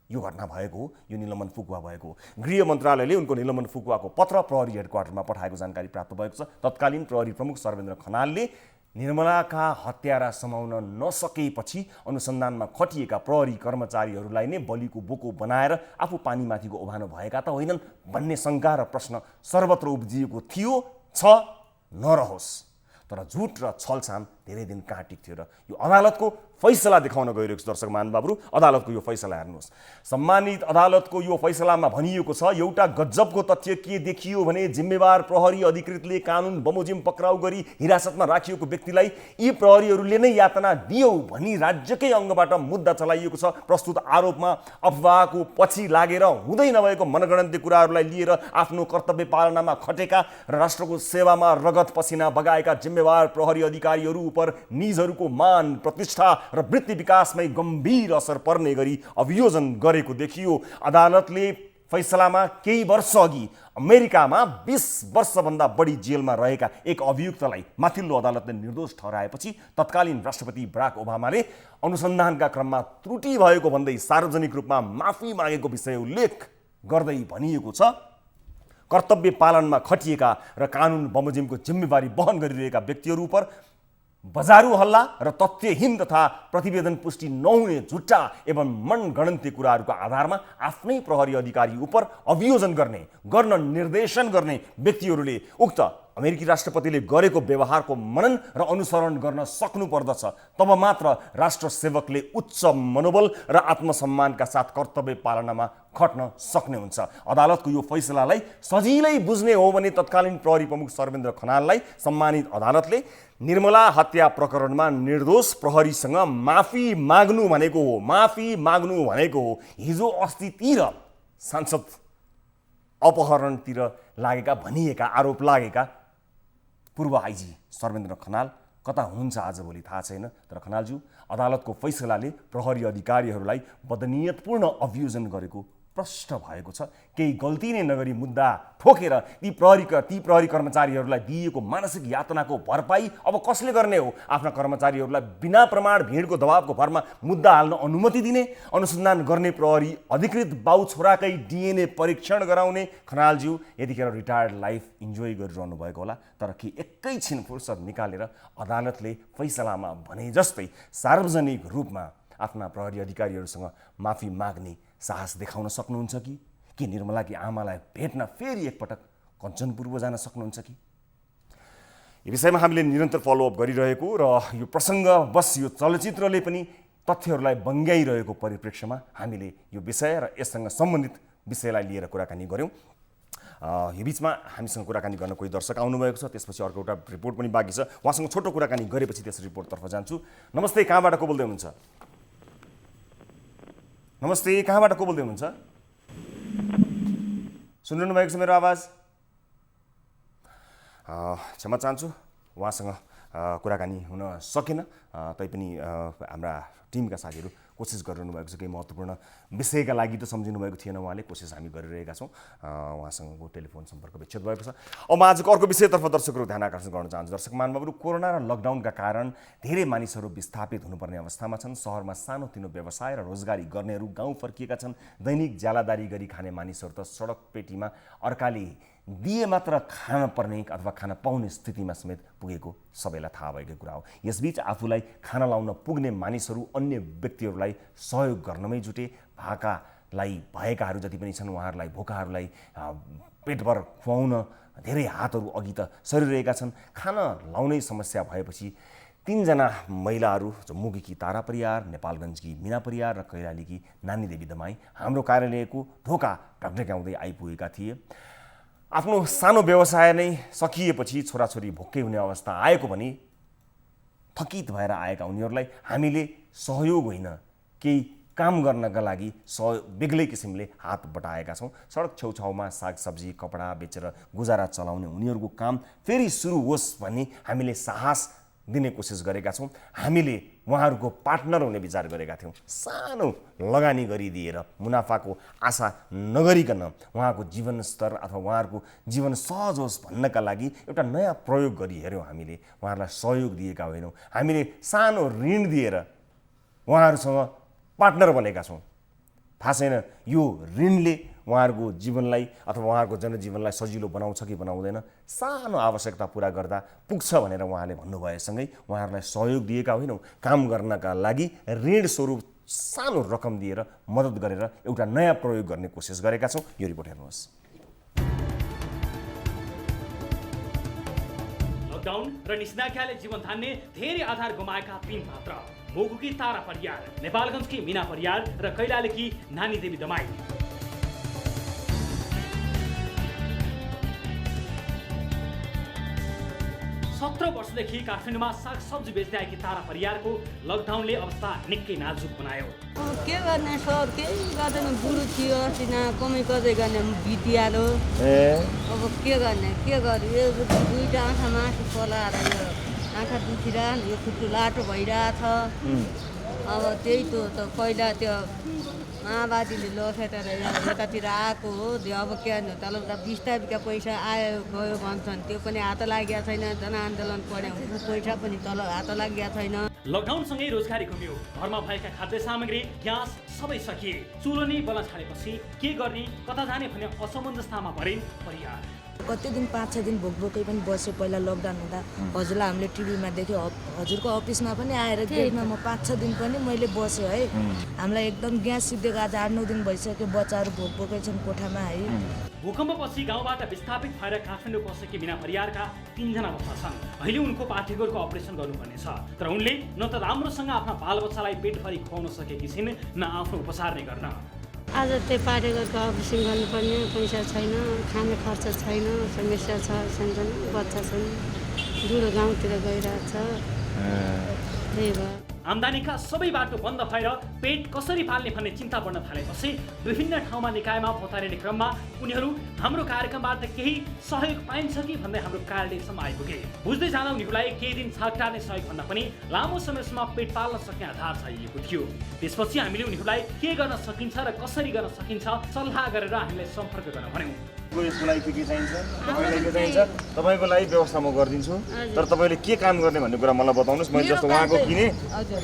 यो घटना भएको हो, यो निलम्बन फुकुवा भएको हो। गृह मन्त्रालयले उनको निलम्बन फुकुवाको पत्र प्रहरी हेडक्वार्टरमा पठाएको जानकारी प्राप्त भएको छ। तत्कालीन प्रहरी प्रमुख सर्वेन्द्र खनालले निर्मलाका हत्यारा समाउन नसकेपछि अनुसन्धानमा खटिएका प्रहरी कर्मचारीहरूलाई नै बलिको बोको बनाएर आफू पानीमाथिको ओभानो भएका त होइनन् भन्ने शङ्का र प्रश्न सर्वत्र उब्जिएको थियो, छ, नरहोस्। तर झुट र छलछाम धेरै दिन कहाँ टिक्थ्यो र यो अदालतको फैसला देखाउन गइरहेको छ। दर्शक महानुभावहरू, अदालतको यो फैसला हेर्नुहोस्। सम्मानित अदालतको यो फैसलामा भनिएको छ, एउटा गजबको तथ्य के देखियो भने जिम्मेवार प्रहरी अधिकृतले कानुन बमोजिम पक्राउ गरी हिरासतमा राखिएको व्यक्तिलाई यी प्रहरीहरूले नै यातना दियो भनी राज्यकै अङ्गबाट मुद्दा चलाइएको छ। प्रस्तुत आरोपमा अफवाहको पछि लागेर हुँदै नभएको मनगणन्ती कुराहरूलाई लिएर आफ्नो कर्तव्य पालनामा खटेका र राष्ट्रको सेवामा रगत पसिना बगाएका जिम्मेवार प्रहरी अधिकारीहरू उप निजहरूको मान प्रतिष्ठा र वृत्ति विकासमै गम्भीर असर पर्ने गरी अभियोजन गरेको देखियो। अदालतले फैसलामा केही वर्ष अघि अमेरिकामा 20 वर्षभन्दा बढी जेलमा रहेका एक अभियुक्तलाई माथिल्लो अदालतले निर्दोष ठहराएपछि तत्कालीन राष्ट्रपति बराक ओबामाले अनुसन्धानका क्रममा त्रुटि भएको भन्दै सार्वजनिक रूपमा माफी मागेको विषय उल्लेख गर्दै भनिएको छ, कर्तव्य पालनमा खटिएका र कानुन बमोजिमको जिम्मेवारी वहन गरिरहेका व्यक्तिहरू उप बजारू हल्ला र तथ्यहीन तथा प्रतिवेदन पुष्टि नहुने झुट्टा एवं मनगणन्ती कुराहरूको आधारमा आफ्नै प्रहरी अधिकारी उप अभियोजन गर्न निर्देशन गर्ने व्यक्तिहरूले उक्त अमेरिकी राष्ट्रपतिले गरेको व्यवहारको मनन र अनुसरण गर्न सक्नु पर्दछ। तब मात्र राष्ट्र सेवकले उच्च मनोबल र आत्मसम्मानका साथ कर्तव्य पालनामा खट्न सक्ने हुन्छ। अदालतको यो फैसलालाई सजिलै बुझ्ने हो भने तत्कालीन प्रहरी प्रमुख सर्वेन्द्र खनाललाई सम्मानित अदालतले निर्मला हत्या प्रकरणमा निर्दोष प्रहरीसँग माफी माग्नु भनेको हो। हिजो अस्तितिर सांसद अपहरणतिर लागेका भनिएका आरोप लागेका पूर्व आइजी सर्वेन्द्र खनाल कता हुनुहुन्छ आजभोलि थाहा छैन। तर खनालज्यू, अदालतको फैसलाले प्रहरी अधिकारीहरूलाई बदनियतपूर्ण अभियोजन गरेको प्रष्ट भएको छ। केही गल्ती नै नगरी मुद्दा ठोकेर ती प्रहरी कर्मचारीहरूलाई दिएको मानसिक यातनाको भरपाई अब कसले गर्ने हो? आफ्ना कर्मचारीहरूलाई बिना प्रमाण भिडको दबावको भरमा मुद्दा हाल्न अनुमति दिने, अनुसन्धान गर्ने प्रहरी अधिकृत बाउ छोराकै DNA परीक्षण गराउने। खनालज्यू यतिखेर रिटायर्ड लाइफ इन्जोय गरिरहनु भएको होला, तर के एकैछिन फुर्सद निकालेर अदालतले फैसलामा भने जस्तै सार्वजनिक रूपमा आफ्ना प्रहरी अधिकारीहरूसँग माफी माग्ने साहस देखाउन सक्नुहुन्छ कि निर्मलाकी आमालाई भेट्न फेरि एकपटक कञ्चनपुर जान सक्नुहुन्छ कि? यो विषयमा हामीले निरन्तर फलोअप गरिरहेको र यो प्रसङ्ग बस यो चलचित्रले पनि तथ्यहरूलाई बङ्ग्याइरहेको परिप्रेक्ष्यमा हामीले यो विषय र यससँग सम्बन्धित विषयलाई लिएर कुराकानी गऱ्यौँ। यो बिचमा हामीसँग कुराकानी गर्न कोही दर्शक आउनुभएको छ, त्यसपछि अर्को एउटा रिपोर्ट पनि बाँकी छ। उहाँसँग छोटो कुराकानी गरेपछि त्यस रिपोर्टतर्फ जान्छु। नमस्ते, कहाँबाट को बोल्दै हुनुहुन्छ? नमस्ते, कहाँबाट को बोल्दै हुनुहुन्छ? सुनिरहनु भएको छ मेरो आवाज? क्षमा चाहन्छु, उहाँसँग कुराकानी हुन सकेन। तैपनि हाम्रा टिमका साथीहरू कोसिस गरिरहनु भएको छ। केही महत्त्वपूर्ण विषयका लागि त सम्झिनु भएको थिएन उहाँले, कोसिस हामी गरिरहेका छौँ। उहाँसँगको टेलिफोन सम्पर्क विच्छेद भएको छ। अब म आजको अर्को विषयतर्फ दर्शकहरू ध्यान आकर्षण गर्न चाहन्छु। दर्शक महानुभावहरू, कोरोना र लकडाउनका कारण धेरै मानिसहरू विस्थापित हुनुपर्ने अवस्थामा छन्। सहरमा सानोतिनो व्यवसाय र रोजगारी गर्नेहरू गाउँ फर्किएका छन्। दैनिक ज्यालादारी गरी खाने मानिसहरू त सडक पेटीमा अर्काले दिए मात्र खान पर्ने अथवा खान पाउने स्थितिमा समेत पुगेको सबैलाई थाहा भएकै कुरा हो। यसबीच आफूलाई खाना लाउन पुग्ने मानिसहरू अन्य व्यक्तिहरूलाई सहयोग गर्नमै जुटे। भएकाहरू जति पनि छन् उहाँहरूलाई, भोकाहरूलाई पेटभर खुवाउन धेरै हातहरू अघि त सरिरहेका छन्। खाना लाउनै समस्या भएपछि 3 जना महिलाहरू, जम्मूकी तारा परियार, नेपालगञ्जकी मीना परियार र कैलालीकी नानी देवी दमाई हाम्रो कार्यालयको ढोका ढकढक्याउँदै आइपुगेका थिए। आफ्नो सानो व्यवसाय नै सकिएपछि छोराछोरी भोकै हुने अवस्था आएको भने थकित भएर आएका उनीहरूलाई हामीले सहयोग होइन, केही काम गर्नका लागि बेग्लै किसिमले हात बटाएका छौँ। सडक छेउछाउमा सागसब्जी कपडा बेचेर गुजारा चलाउने उनीहरूको काम फेरि सुरु होस् भन्ने हामीले साहस दिने कोसिस गरेका छौँ। हामीले उहाँहरूको पार्टनर हुने विचार गरेका थियौँ। सानो लगानी गरिदिएर मुनाफाको आशा नगरिकन उहाँको जीवनस्तर अथवा उहाँहरूको जीवन सहज होस् भन्नका लागि एउटा नयाँ प्रयोग गरी हेऱ्यौँ। हामीले उहाँहरूलाई सहयोग दिएका होइनौँ, हामीले सानो ऋण दिएर उहाँहरूसँग पार्टनर बनेका छौँ। थाहा छैन यो ऋणले उहाँहरूको जीवनलाई अथवा उहाँहरूको जनजीवनलाई सजिलो बनाउँछ कि बनाउँदैन। सानो आवश्यकता पुरा गर्दा पुग्छ भनेर उहाँले भन्नुभएसँगै उहाँहरूलाई सहयोग दिएका होइनौँ, काम गर्नका लागि ऋण स्वरूप सानो रकम दिएर मद्दत गरेर एउटा नयाँ प्रयोग गर्ने कोसिस गरेका छौँ। यो रिपोर्ट हेर्नुहोस्। लकडाउन र निषेधाज्ञाले जीवन धान्ने धेरै आधार गुमाएका 3 पात्र, मोगुकी तारा परियार, नेपालगञ्जकी मीना परियार र कैलालीकी नानी देवी दमाई। 17 वर्षदेखि काठमाडौँमा सागसब्जी बेच्दै आएकी तारा परियारको लकडाउनले अवस्था निकै नाजुक बनायो। के गर्ने सर, केही गर्दैन, बुढो थियो अस्ति न कमै गर्दै गर्ने बितिहाल्यो। अब के गर्ने, के गर्यो, यो 2टा आँखा मासु पलाएर यो आँखा दुखिरहन्, यो खुट्टु लाटो भइरहेछ। अब त्यही त पहिला त्यो माओवादीले लखेटेर यतातिर आएको हो। अब के गर्नु, तल बिस्ताबिका पैसा आयो गयो भन्छन्, त्यो पनि हात लागेको छैन। जनआन्दोलन पढ्यो भने पैसा पनि तल हात लागेको छैन। लकडाउनसँगै रोजगारी कम्यो, घरमा भएका खाद्य सामग्री ग्यास सबै सकिए। चुलो नै बल्न छाडेपछि के गर्ने, कता जाने भन्ने असमञ्जसतामा परिन् परियार। कति दिन 5-6 दिन भोकभोकै पनि बस्यो। पहिला लकडाउन हुँदा हजुरलाई हामीले टिभीमा देख्यो, हजुरको अफिसमा पनि आएर गेटमा म 5-6 दिन पनि मैले बसेँ है। हामीलाई एकदम ग्यास सिद्धिएको आज 8-9 दिन भइसक्यो। बच्चाहरू भोकभोकै छन् कोठामा है। भूकम्पपछि गाउँबाट विस्थापित भएर काठमाडौँ पसेकी मीना परियारका 3 जना बच्चा छन्। अहिले उनको पाठेघरको अपरेसन गर्नुपर्ने छ, तर उनले न त राम्रोसँग आफ्ना बालबच्चालाई पेटभरि खुवाउन सकेकी छिन्, न आफ्नो उपचार नै गर्न। आज त्यो पाठेघरको अपरेसन गर्नुपर्ने, पैसा छैन, खाने खर्च छैन, समस्या छ। सानसानो बच्चा छन्, बुढो गाउँतिर गइरहेछ, त्यही भयो। आम्दानीका सबै बाटो बन्द भएर पेट कसरी पाल्ने भन्ने चिन्ता बढ्न थालेपछि विभिन्न ठाउँमा निकायमा भौतारिने क्रममा उनीहरू हाम्रो कार्यक्रमबाट केही सहयोग पाइन्छ कि भन्दै हाम्रो कार्यालयसम्म आइपुगे। बुझ्दै जाँदा उनीहरूलाई केही दिन छाकटार्ने सहयोग भन्दा पनि लामो समयसम्म पेट पाल्न सक्ने आधार चाहिएको थियो। त्यसपछि हामीले उनीहरूलाई के गर्न सकिन्छ र कसरी गर्न सकिन्छ सल्लाह गरेर हामीलाई सम्पर्क गर्न भन्यौँ। यसको लागि के चाहिन्छ, तपाईँलाई के चाहिन्छ, तपाईँको लागि व्यवस्था म गरिदिन्छु, तर तपाईँले के काम गर्ने भन्ने कुरा मलाई बताउनुहोस्। मैले जस्तो उहाँको किने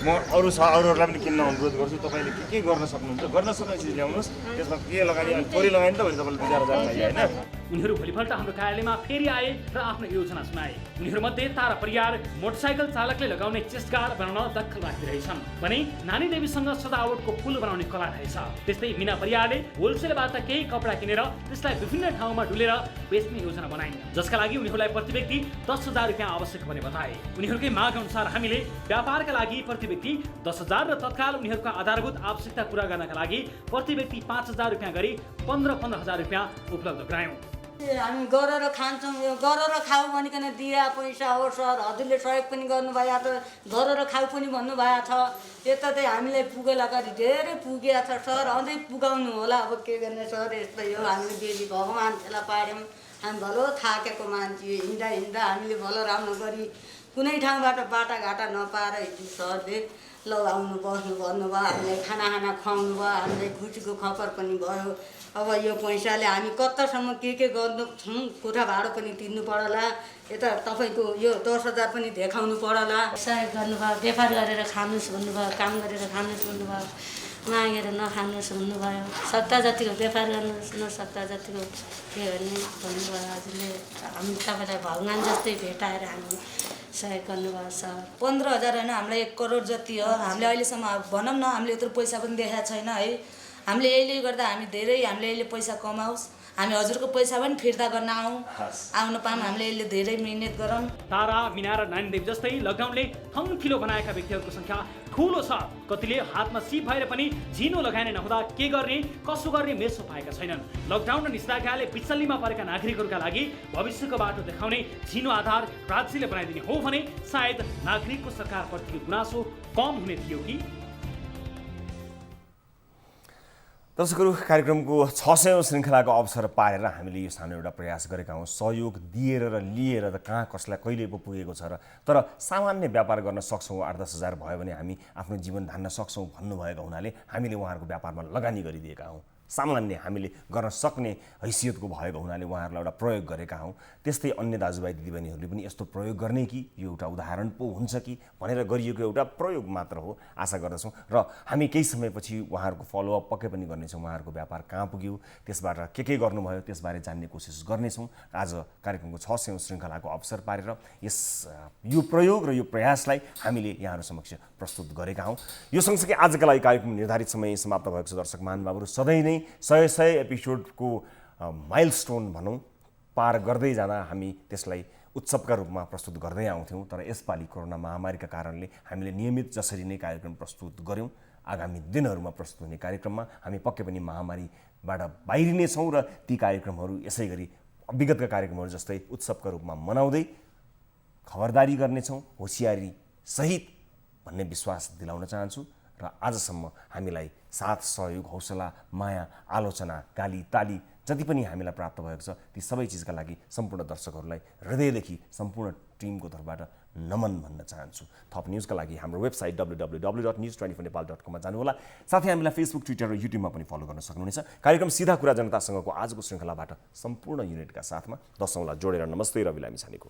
म अरूहरूलाई पनि किन्न अनुरोध गर्छु। तपाईँले के गर्न सक्नुहुन्छ, गर्न सक्ने चिज ल्याउनुहोस्, त्यसमा के लगानी थोरै लगानी त भने तपाईँले 2000 चाहियो होइन। उनीहरू भोलिपल्ट हाम्रो कार्यालयमा फेरि आए र आफ्नो योजना सुनाए। उनीहरूमध्ये तारा परियार मोटरसाइकल चालकले लगाउने चेस्ट गार्ड बनाउन दखल राखिरहेछन् भने नानी देवीसँग सजावटको फुल बनाउने कला रहेछ। त्यस्तै मिना परियारले होलसेलबाट केही कपडा किनेर त्यसलाई विभिन्न ठाउँमा डुलेर बेच्ने योजना बनाइन्, जसका लागि उनीहरूलाई प्रति व्यक्ति 10,000 रुपियाँ आवश्यक पर्ने बताए। उनीहरूकै माग अनुसार हामीले व्यापारका लागि प्रति व्यक्ति 10,000 र तत्काल उनीहरूका आधारभूत आवश्यकता पुरा गर्नका लागि प्रति व्यक्ति 5,000 रुपियाँ गरी 15,000 रुपियाँ उपलब्ध गरायौँ। हामी गरेर खान्छौँ, यो गरेर खाऊ भनिकन दिया पैसा हो सर। हजुरले सहयोग पनि गर्नुभएको छ, गरेर खाऊ पनि भन्नुभएको छ। यता चाहिँ हामीलाई पुगेल अगाडि धेरै पुगेको छ सर, अझै पुगाउनु होला। अब के गर्ने सर, यस्तै हो। हामीले बेली भएको मान्छेलाई पार्यौँ, हामी भलो थाकेको मान्छे, हिँड्दा हिँड्दा हामीले भलो राम्रो गरी कुनै ठाउँबाट बाटाघाटा नपाएर हिजो सरले ल आउनु बस्नु भन्नुभयो, हामीलाई खाना खुवाउनु भयो, हामीलाई खुसीको खबर पनि भयो। अब यो पैसाले हामी कतासम्म के गर्नु छौँ, कोठा भाडा पनि तिर्नु पर्ला, यता तपाईँको यो 10,000 पनि देखाउनु पर्ला। सहयोग गर्नुभयो, व्यापार गरेर खानुहोस् भन्नुभयो, काम गरेर खानुहोस् भन्नुभयो, मागेर नखानुहोस् भन्नुभयो, सत्ता जतिको व्यापार गर्नुहोस्, नसत्ता जतिको के गर्ने भन्नुभयो। हजुरले हामी तपाईँलाई भगवान् जस्तै भेटाएर हामी सहयोग गर्नुभयो सर। 15,000 होइन, हामीलाई 1 करोड जति हो। हामीले अहिलेसम्म भनौँ न, हामीले यत्रो पैसा पनि देखाएको छैन है। हामीले यसले गर्दा हामीले यसले पैसा कमाओस्, हामी हजुरको पैसा पनि फिर्ता गर्न आउनु पाऊँ, हामीले यसले धेरै मिहिनेत गरौँ। तारा, मिना र नानीदेव जस्तै लकडाउनले थङथिलो बनाएका व्यक्तिहरूको सङ्ख्या ठुलो छ। कतिले हातमा सिप भएर पनि झिनो लगाइने नहुँदा के गर्ने कसो गर्ने मेसो पाएका छैनन्। लकडाउन र निषेधाज्ञाले बिचल्लीमा परेका नागरिकहरूका लागि भविष्यको बाटो देखाउने झिनो आधार राज्यले बनाइदिने हो भने सायद नागरिकको सरकारप्रतिको गुनासो कम हुने थियो कि। दर्शकहरू, कार्यक्रमको 600औं श्रृङ्खलाको अवसर पारेर हामीले यो सानो एउटा प्रयास गरेका हौँ। सहयोग दिएर र लिएर त कहाँ कसलाई कहिले पो पुगेको छ र, तर सामान्य व्यापार गर्न सक्छौँ, 8-10 हजार भयो भने हामी आफ्नो जीवन धान्न सक्छौँ भन्नुभएको हुनाले हामीले उहाँहरूको व्यापारमा लगानी गरिदिएका हौँ। सामान्य हामीले गर्न सक्ने हैसियतको भएको हुनाले उहाँहरूलाई एउटा प्रयोग गरेका हौँ। त्यस्तै अन्य दाजुभाइ दिदीबहिनीहरूले पनि यस्तो प्रयोग गर्ने कि यो एउटा उदाहरण पो हुन्छ कि भनेर गरिएको एउटा प्रयोग मात्र हो आशा गर्दछौँ। र हामी केही समयपछि उहाँहरूको फलोअप पक्कै पनि गर्नेछौँ। उहाँहरूको व्यापार कहाँ पुग्यो, त्यसबाट के गर्नुभयो, त्यसबारे जान्ने कोसिस गर्नेछौँ। आज कार्यक्रमको 600औं श्रृङ्खलाको अवसर पारेर यो प्रयोग र यो प्रयासलाई हामीले यहाँहरू समक्ष प्रस्तुत गरेका हौँ। यो सँगसँगै आजका लागि कार्यक्रम निर्धारित समय समाप्त भएको छ। दर्शक महानुभावहरू, सधैँ नै 100 एपिसोडको माइलस्टोन भनौँ पार गर्दै जाँदा हामी त्यसलाई उत्सवका रूपमा प्रस्तुत गर्दै आउँथ्यौँ। तर यसपालि कोरोना महामारीका कारणले हामीले नियमित जसरी नै कार्यक्रम प्रस्तुत गऱ्यौँ, आगामी दिनहरूमा प्रस्तुत हुने कार्यक्रममा हामी पक्कै पनि महामारीबाट बाहिरिनेछौँ र ती कार्यक्रमहरू यसै गरी विगतका कार्यक्रमहरू जस्तै उत्सवका रूपमा मनाउँदै खबरदारी गर्नेछौँ, होसियारी सहित भन्ने विश्वास दिलाउन चाहन्छु। र आजसम्म हामीलाई साथ, सहयोग, हौसला, माया, आलोचना, गाली, ताली जति पनि हामीलाई प्राप्त भएको छ, ती सबै चिजका लागि सम्पूर्ण दर्शकहरूलाई हृदयदेखि सम्पूर्ण टिमको तर्फबाट नमन भन्न चाहन्छु। थप न्युजका लागि हाम्रो वेबसाइट www.news24nepal.com मा जानुहोला। साथै हामीलाई फेसबुक, ट्विटर र युट्युबमा पनि फलो गर्न सक्नुहुनेछ। कार्यक्रम सीधा कुरा जनतासँगको आजको श्रृङ्खलाबाट सम्पूर्ण युनिटका साथमा 10औंलाई जोडेर नमस्ते, रवि लामिछानेको।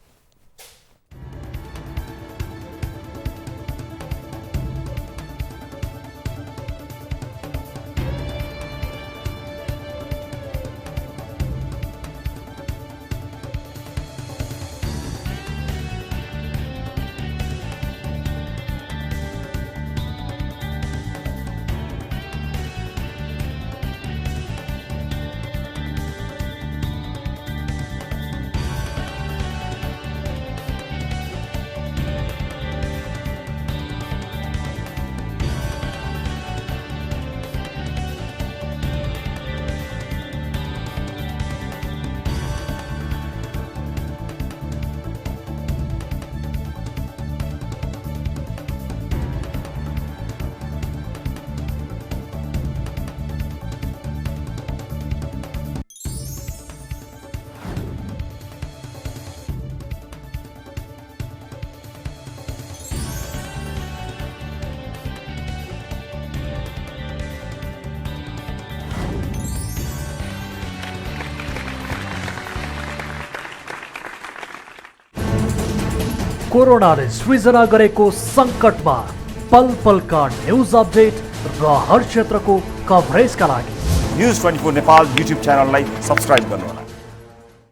कोरोनाले सृजना गरेको सङ्कटमा पल पलका न्युज अपडेट र हर क्षेत्रको कभरेजका लागि न्युज 24 नेपाल युट्युब च्यानललाई सब्स्क्राइब गर्नुहोला।